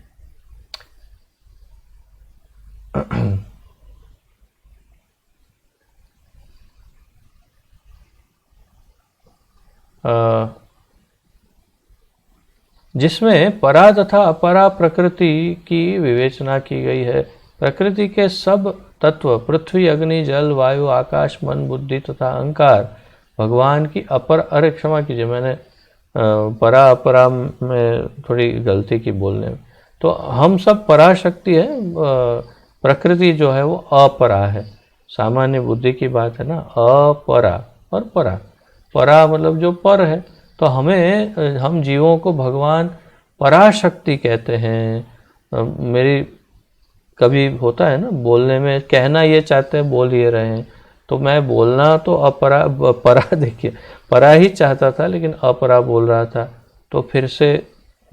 Speaker 1: जिसमें परा तथा अपरा प्रकृति की विवेचना की गई है। प्रकृति के सब तत्व पृथ्वी, अग्नि, जल, वायु, आकाश, मन, बुद्धि तथा अहंकार भगवान की अपर, अरे क्षमा कीजिए, मैंने परा अपरा में थोड़ी गलती की बोलने में। तो हम सब पराशक्ति है, प्रकृति जो है वो अपरा है। सामान्य बुद्धि की बात है ना, अपरा और परा। परा मतलब जो पर है, तो हम जीवों को भगवान पराशक्ति कहते हैं। मेरी कभी होता है ना बोलने में, कहना ये चाहते हैं बोल ये रहे हैं, तो मैं बोलना तो परा देखिए परा ही चाहता था लेकिन अपरा बोल रहा था। तो फिर से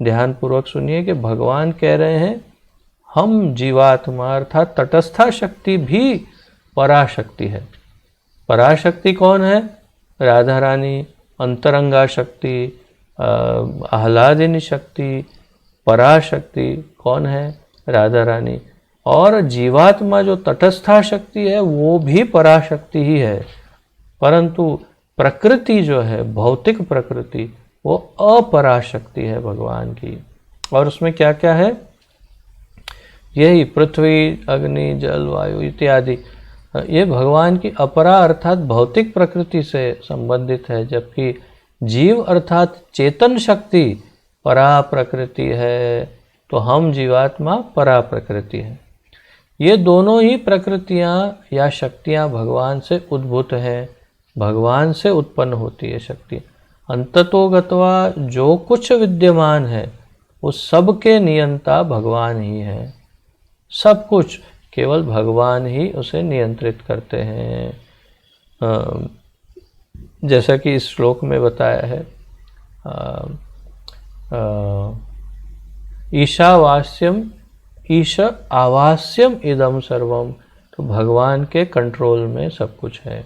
Speaker 1: ध्यानपूर्वक सुनिए कि भगवान कह रहे हैं हम जीवात्मा अर्थात तटस्था शक्ति भी पराशक्ति है। पराशक्ति कौन है? राधा रानी, अंतरंगा शक्ति, आह्लादिनी शक्ति। पराशक्ति कौन है? राधा रानी। और जीवात्मा जो तटस्था शक्ति है वो भी पराशक्ति ही है, परंतु प्रकृति जो है भौतिक प्रकृति वो अपराशक्ति है भगवान की। और उसमें क्या क्या है? यही पृथ्वी, अग्नि, जल, वायु इत्यादि, ये भगवान की अपरा अर्थात भौतिक प्रकृति से संबंधित है, जबकि जीव अर्थात चेतन शक्ति परा प्रकृति है। तो हम जीवात्मा परा प्रकृति है। ये दोनों ही प्रकृतियाँ या शक्तियाँ भगवान से उद्भूत हैं, भगवान से उत्पन्न होती है शक्ति। अंततोगत्वा जो कुछ विद्यमान है उस सब के नियंता भगवान ही है। सब कुछ केवल भगवान ही उसे नियंत्रित करते हैं। जैसा कि इस श्लोक में बताया है, ईशावास्यम ईश आवास्यम इदम सर्वम। तो भगवान के कंट्रोल में सब कुछ है।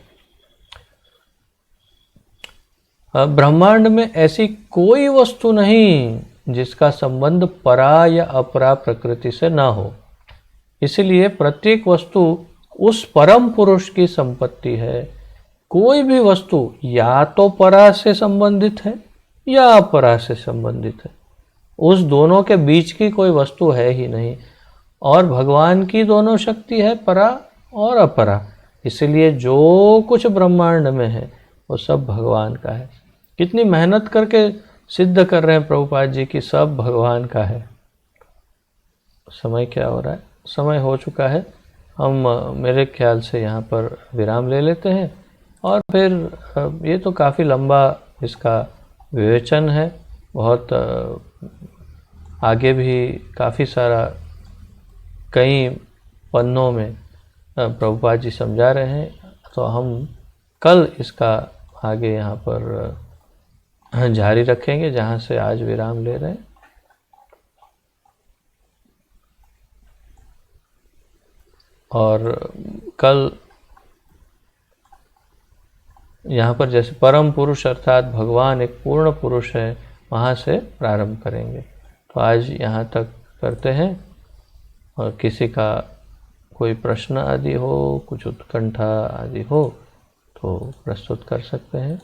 Speaker 1: ब्रह्मांड में ऐसी कोई वस्तु नहीं जिसका संबंध परा या अपरा प्रकृति से ना हो। इसलिए प्रत्येक वस्तु उस परम पुरुष की संपत्ति है। कोई भी वस्तु या तो परा से संबंधित है या अपरा से संबंधित है, उस दोनों के बीच की कोई वस्तु है ही नहीं। और भगवान की दोनों शक्ति है, परा और अपरा। इसलिए जो कुछ ब्रह्मांड में है वो सब भगवान का है। कितनी मेहनत करके सिद्ध कर रहे हैं प्रभुपाद जी कि सब भगवान का है। समय क्या हो रहा है? समय हो चुका है। हम मेरे ख्याल से यहाँ पर विराम ले लेते हैं और फिर ये तो काफ़ी लंबा इसका विवेचन है, बहुत आगे भी काफ़ी सारा कई पन्नों में प्रभुपाद जी समझा रहे हैं। तो हम कल इसका आगे यहाँ पर जारी रखेंगे जहाँ से आज विराम ले रहे हैं। और कल यहाँ पर जैसे परम पुरुष अर्थात भगवान एक पूर्ण पुरुष है, वहाँ से प्रारंभ करेंगे। तो आज यहाँ तक करते हैं। और किसी का कोई प्रश्न आदि हो, कुछ उत्कंठा आदि हो तो प्रस्तुत कर सकते हैं,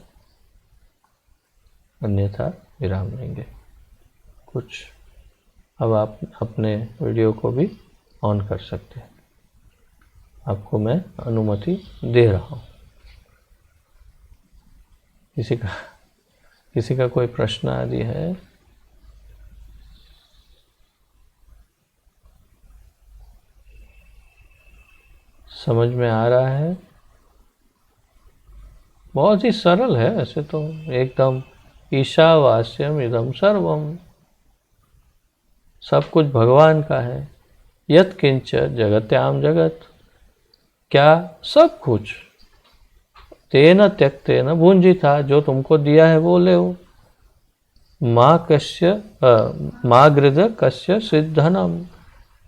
Speaker 1: अन्यथा विराम लेंगे। कुछ अब आप अपने वीडियो को भी ऑन कर सकते हैं, आपको मैं अनुमति दे रहा हूँ। किसी का कोई प्रश्न आदि है? समझ में आ रहा है? बहुत ही सरल है वैसे तो, एकदम ईशावास्यम इदम सर्वम। सब कुछ भगवान का है। यत् किंच जगत्याम जगत, क्या? सब कुछ। तेन त्यक्तेन भुंजिता, जो तुमको दिया है वो ले हो। माँ कस्य माँ गृध कस्य सिद्धनम।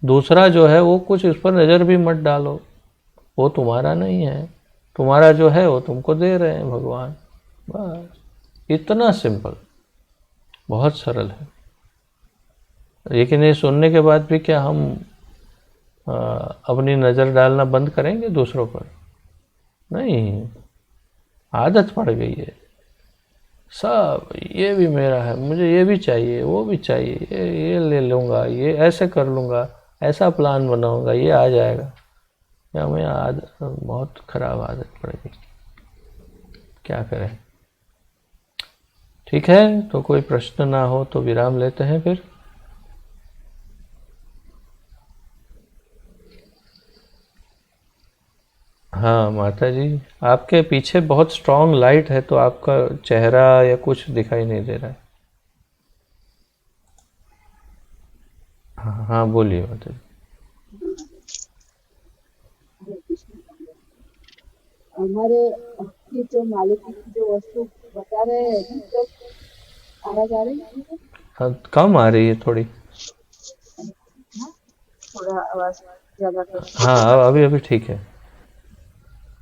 Speaker 1: दूसरा जो है वो कुछ इस पर नज़र भी मत डालो, वो तुम्हारा नहीं है, तुम्हारा जो है वो तुमको दे रहे हैं भगवान। बस इतना सिंपल, बहुत सरल है। लेकिन ये सुनने के बाद भी क्या हम अपनी नज़र डालना बंद करेंगे दूसरों पर? नहीं, आदत पड़ गई है सब, ये भी मेरा है, मुझे ये भी चाहिए, वो भी चाहिए, ये ले लूँगा, ये ऐसे कर लूँगा, ऐसा प्लान बनाऊँगा, ये आ जाएगा। या हमें आदत, बहुत खराब आदत पड़ गई, क्या करें। ठीक है, तो कोई प्रश्न ना हो तो विराम लेते हैं फिर। हाँ माता जी, आपके पीछे बहुत स्ट्रांग लाइट है, तो आपका चेहरा या कुछ दिखाई नहीं दे रहा है। हाँ हाँ, बोलिए माता जी।
Speaker 2: हमारे की जो मालिक की जो वस्तु बता रहे हैं, तो आवाज आ रही है?
Speaker 1: हाँ, कम आ रही है थोड़ी।
Speaker 2: हाँ, थोड़ा आवाज ज्यादा कर।
Speaker 1: हाँ, अब अभी अभी ठीक है।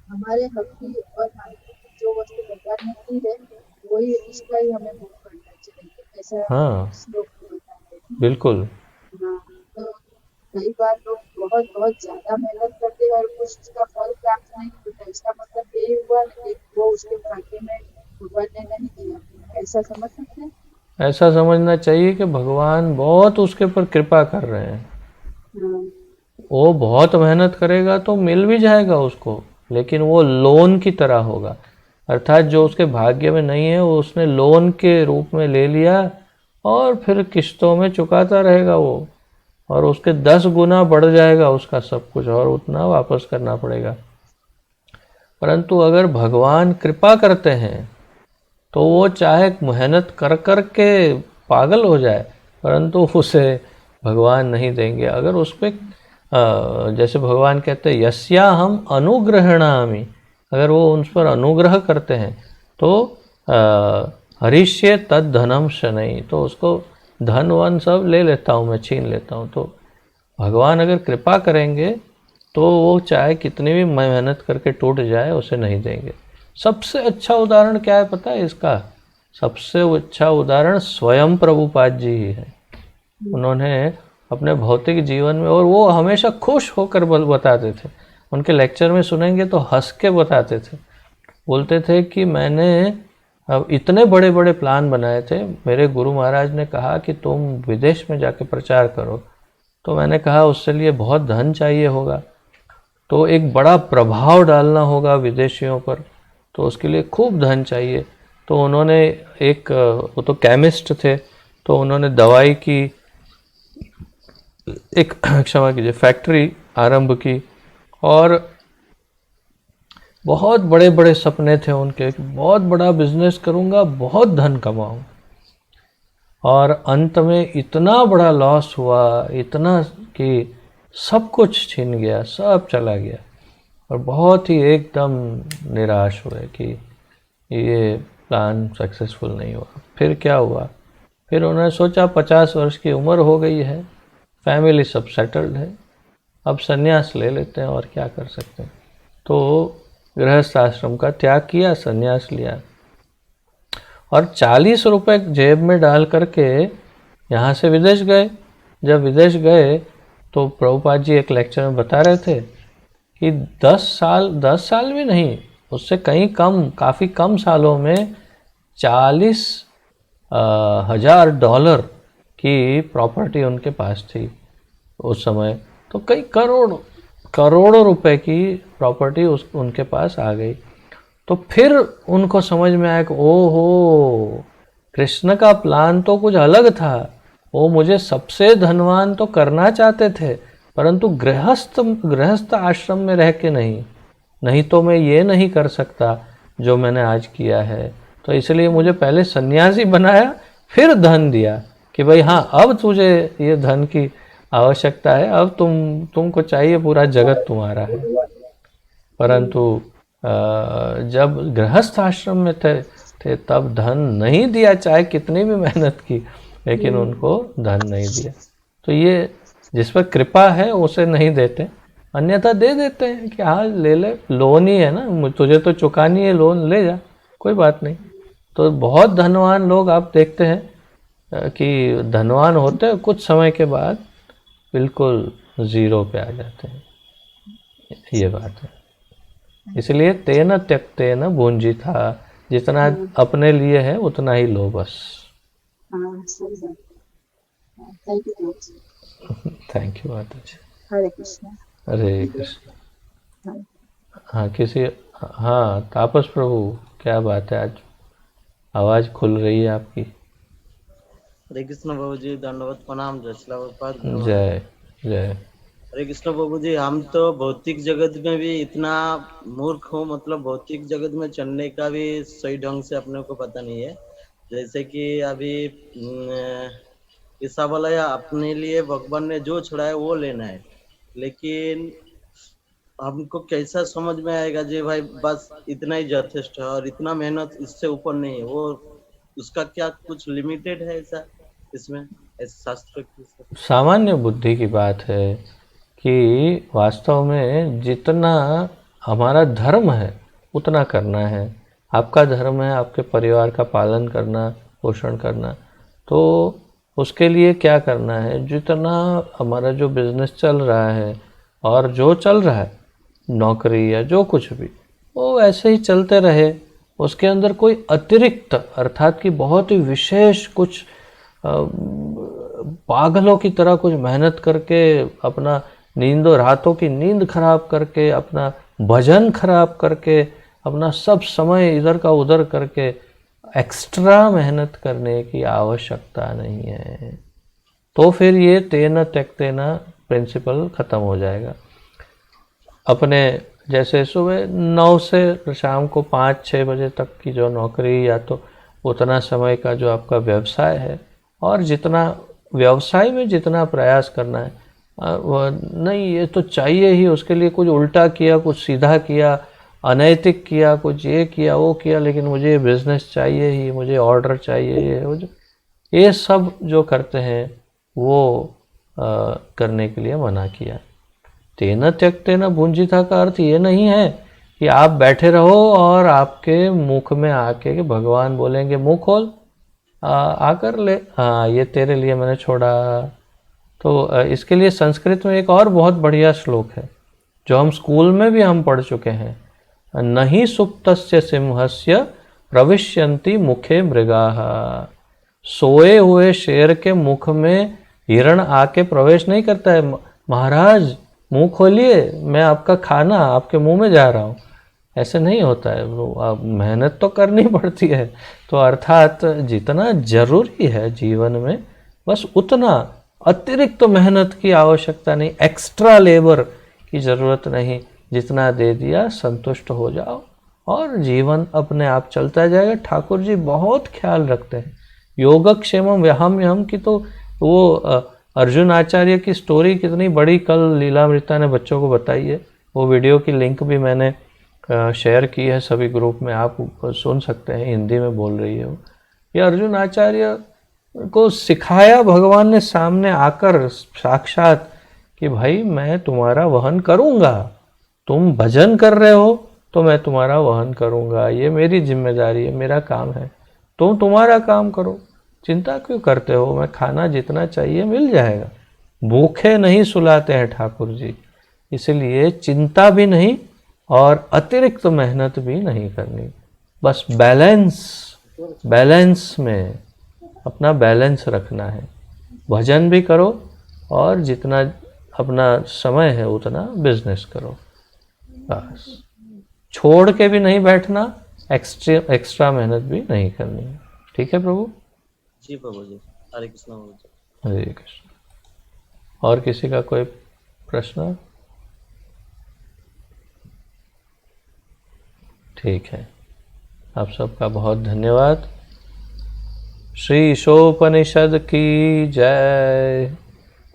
Speaker 2: हमारे हकी और मालिक की जो वस्तु बता नहीं है, वही उसका ही हमें भोग करना चाहिए, ऐसा
Speaker 1: हाँ
Speaker 2: श्लोक में बताते हैं।
Speaker 1: बिल्कुल।
Speaker 2: हाँ, तो कई बार लोग बहुत बहुत ज्यादा मेहनत करते हैं और कुछ उसका फल प्राप्त नहीं होता, इसका मतलब यही हुआ कि वो उसके भाग्य में भगवान ने नहीं दिया, ऐसा समझ सकते हैं।
Speaker 1: ऐसा समझना चाहिए कि भगवान बहुत उसके ऊपर कृपा कर रहे हैं।
Speaker 2: हाँ,
Speaker 1: वो बहुत मेहनत करेगा तो मिल भी जाएगा उसको, लेकिन वो लोन की तरह होगा। अर्थात जो उसके भाग्य में नहीं है वो उसने लोन के रूप में ले लिया और फिर किस्तों में चुकाता रहेगा वो, और उसके 10 गुना बढ़ जाएगा उसका सब कुछ, और उतना वापस करना पड़ेगा। परंतु अगर भगवान कृपा करते हैं तो वो चाहे मेहनत कर कर के पागल हो जाए, परंतु उसे भगवान नहीं देंगे। अगर उस पर जैसे भगवान कहते हैं यस्या हम अनुग्रहणामि, अगर वो उन पर अनुग्रह करते हैं तो हरिष्ये तद धनम शनैः, तो उसको धन वन सब ले लेता हूँ मैं, छीन लेता हूँ। तो भगवान अगर कृपा करेंगे तो वो चाहे कितनी भी मेहनत करके टूट जाए उसे नहीं देंगे। सबसे अच्छा उदाहरण क्या है पता है इसका? सबसे अच्छा उदाहरण स्वयं प्रभुपाद जी ही है। उन्होंने अपने भौतिक जीवन में, और वो हमेशा खुश होकर बताते थे, उनके लेक्चर में सुनेंगे तो हंस के बताते थे। बोलते थे कि मैंने अब इतने बड़े बड़े प्लान बनाए थे, मेरे गुरु महाराज ने कहा कि तुम विदेश में जाके प्रचार करो, तो मैंने कहा उससे लिए बहुत धन चाहिए होगा, तो एक बड़ा प्रभाव डालना होगा विदेशियों पर, तो उसके लिए खूब धन चाहिए। तो उन्होंने एक, वो तो केमिस्ट थे, तो उन्होंने दवाई की एक क्षमा कीजिए फैक्ट्री आरंभ की, और बहुत बड़े बड़े सपने थे उनके, बहुत बड़ा बिजनेस करूंगा, बहुत धन कमाऊंगा। और अंत में इतना बड़ा लॉस हुआ, इतना कि सब कुछ छिन गया, सब चला गया, और बहुत ही एकदम निराश हुए कि ये प्लान सक्सेसफुल नहीं हुआ। फिर क्या हुआ? फिर उन्होंने सोचा 50 वर्ष की उम्र हो गई है, फैमिली सब सेटल्ड है, अब संन्यास ले लेते हैं, और क्या कर सकते हैं। तो गृहस्थ आश्रम का त्याग किया, संन्यास लिया, और 40 रुपए जेब में डाल करके यहाँ से विदेश गए। जब विदेश गए तो प्रभुपाद जी एक लेक्चर में बता रहे थे कि 10 साल भी नहीं, उससे कहीं कम, काफ़ी कम सालों में 40,000 की प्रॉपर्टी उनके पास थी उस समय। तो कई करोड़ों रुपए की प्रॉपर्टी उनके पास आ गई। तो फिर उनको समझ में आया कि ओहो, कृष्ण का प्लान तो कुछ अलग था, वो मुझे सबसे धनवान तो करना चाहते थे, परंतु गृहस्थ आश्रम में रह के नहीं, नहीं तो मैं ये नहीं कर सकता जो मैंने आज किया है। तो इसलिए मुझे पहले सन्यासी बनाया, फिर धन दिया कि भाई हाँ, अब तुझे ये धन की आवश्यकता है, अब तुमको चाहिए, पूरा जगत तुम्हारा है। परंतु जब गृहस्थ आश्रम में थे थे तब धन नहीं दिया, चाहे कितनी भी मेहनत की, लेकिन उनको धन नहीं दिया। तो ये जिस पर कृपा है उसे नहीं देते, अन्यथा दे देते हैं कि हाँ ले ले, लोन ही है ना, तुझे तो चुकानी है, लोन ले जा, कोई बात नहीं। तो बहुत धनवान लोग आप देखते हैं कि धनवान होते हैं, कुछ समय के बाद बिल्कुल ज़ीरो पे आ जाते हैं, ये बात है। इसलिए तेन त्यक्तेन भुंजिथा, जितना अपने लिए है उतना ही लो बस।
Speaker 2: हाँ, सही बात। Thank you.
Speaker 1: थैंक यू माता जी।
Speaker 2: हरे कृष्णा।
Speaker 1: हरे कृष्ण। हाँ किसी, हाँ तापस प्रभु, क्या बात है, आज आवाज़ खुल रही है आपकी।
Speaker 3: हरे कृष्ण बाबू जी, दंडवत प्रणाम। जय श्री प्रभुपाद।
Speaker 1: जय जय।
Speaker 3: हरे कृष्ण बाबू जी, हम तो भौतिक जगत में भी इतना मूर्ख हो, मतलब भौतिक जगत में चलने का भी सही ढंग से अपने को पता नहीं है। जैसे कि अभी ईसा बोला या अपने लिए भगवान ने जो छोड़ा है वो लेना है, लेकिन हमको कैसा समझ में आएगा जी भाई बस इतना ही यथेष्ट है और इतना मेहनत इससे ऊपर नहीं है, वो उसका क्या कुछ लिमिटेड है ऐसा इसमें, ऐसे शास्त्र की?
Speaker 1: सामान्य बुद्धि की बात है कि वास्तव में जितना हमारा धर्म है उतना करना है। आपका धर्म है आपके परिवार का पालन करना, पोषण करना, तो उसके लिए क्या करना है, जितना हमारा जो बिजनेस चल रहा है और जो चल रहा है, नौकरी या जो कुछ भी, वो ऐसे ही चलते रहे। उसके अंदर कोई अतिरिक्त अर्थात कि बहुत ही विशेष कुछ पागलों की तरह कुछ मेहनत करके, अपना नींदों रातों की नींद खराब करके, अपना भजन खराब करके, अपना सब समय इधर का उधर करके एक्स्ट्रा मेहनत करने की आवश्यकता नहीं है। तो फिर ये तेन त्यक्तेन प्रिंसिपल ख़त्म हो जाएगा। अपने जैसे सुबह 9 से शाम को 5-6 बजे तक की जो नौकरी, या तो उतना समय का जो आपका व्यवसाय है, और जितना व्यवसाय में जितना प्रयास करना है, वह नहीं ये तो चाहिए ही, उसके लिए कुछ उल्टा किया, कुछ सीधा किया, अनैतिक किया, कुछ ये किया वो किया, लेकिन मुझे ये बिज़नेस चाहिए ही, मुझे ऑर्डर चाहिए, ये सब जो करते हैं वो करने के लिए मना किया। तेन त्यक्तेन भुंजिथा का अर्थ ये नहीं है कि आप बैठे रहो और आपके मुख में आके कि भगवान बोलेंगे मुंह खोल, आकर ले, हाँ ये तेरे लिए मैंने छोड़ा। तो इसके लिए संस्कृत में एक और बहुत बढ़िया श्लोक है जो हम स्कूल में भी हम पढ़ चुके हैं, नहीं सुप्तस्य सिंहस्य प्रविश्यन्ति मुखे मृगाः। सोए हुए शेर के मुख में हिरण आके प्रवेश नहीं करता है, महाराज मुंह खोलिए, मैं आपका खाना आपके मुंह में जा रहा हूँ, ऐसे नहीं होता है। वो मेहनत तो करनी पड़ती है। तो अर्थात जितना जरूरी है जीवन में बस उतना, अतिरिक्त तो मेहनत की आवश्यकता नहीं, एक्स्ट्रा लेबर की ज़रूरत नहीं, जितना दे दिया संतुष्ट हो जाओ और जीवन अपने आप चलता जाएगा। ठाकुर जी बहुत ख्याल रखते हैं। योगक्षेमम व्याहम्यहम की तो वो अर्जुन आचार्य की स्टोरी कितनी बड़ी कल लीलामृता ने बच्चों को बताई है। वो वीडियो की लिंक भी मैंने शेयर की है सभी ग्रुप में, आप सुन सकते हैं, हिंदी में बोल रही है वो। ये अर्जुन आचार्य को सिखाया भगवान ने सामने आकर साक्षात कि भाई मैं तुम्हारा वहन करूँगा, तुम भजन कर रहे हो तो मैं तुम्हारा वहन करूँगा, ये मेरी जिम्मेदारी है, मेरा काम है, तुम तुम्हारा काम करो, चिंता क्यों करते हो, मैं खाना जितना चाहिए मिल जाएगा। भूखे नहीं सुलाते हैं ठाकुर जी, इसलिए चिंता भी नहीं और अतिरिक्त मेहनत भी नहीं करनी, बस बैलेंस में अपना बैलेंस रखना है। भजन भी करो और जितना अपना समय है उतना बिजनेस करो, बस छोड़ के भी नहीं बैठना, एक्स्ट्रा मेहनत भी नहीं करनी है। ठीक है प्रभु
Speaker 3: जी प्रभु जी। हरे कृष्ण प्रभु जी।
Speaker 1: हरे कृष्ण। और किसी का कोई प्रश्न? ठीक है, आप सबका बहुत धन्यवाद। श्री ईशोपनिषद की जय।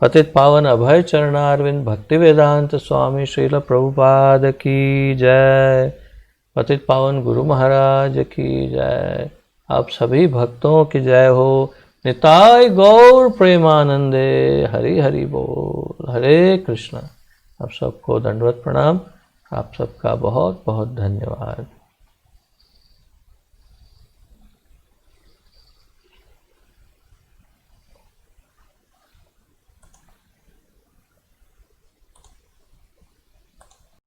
Speaker 1: पतित पावन अभय चरणारविंद भक्ति वेदांत स्वामी श्रील प्रभुपाद की जय। पतित पावन गुरु महाराज की जय। आप सभी भक्तों की जय हो। निताय गौर प्रेमानंदे। हरि हरि बोल। हरे कृष्णा। आप सबको दंडवत प्रणाम। आप सबका बहुत बहुत धन्यवाद।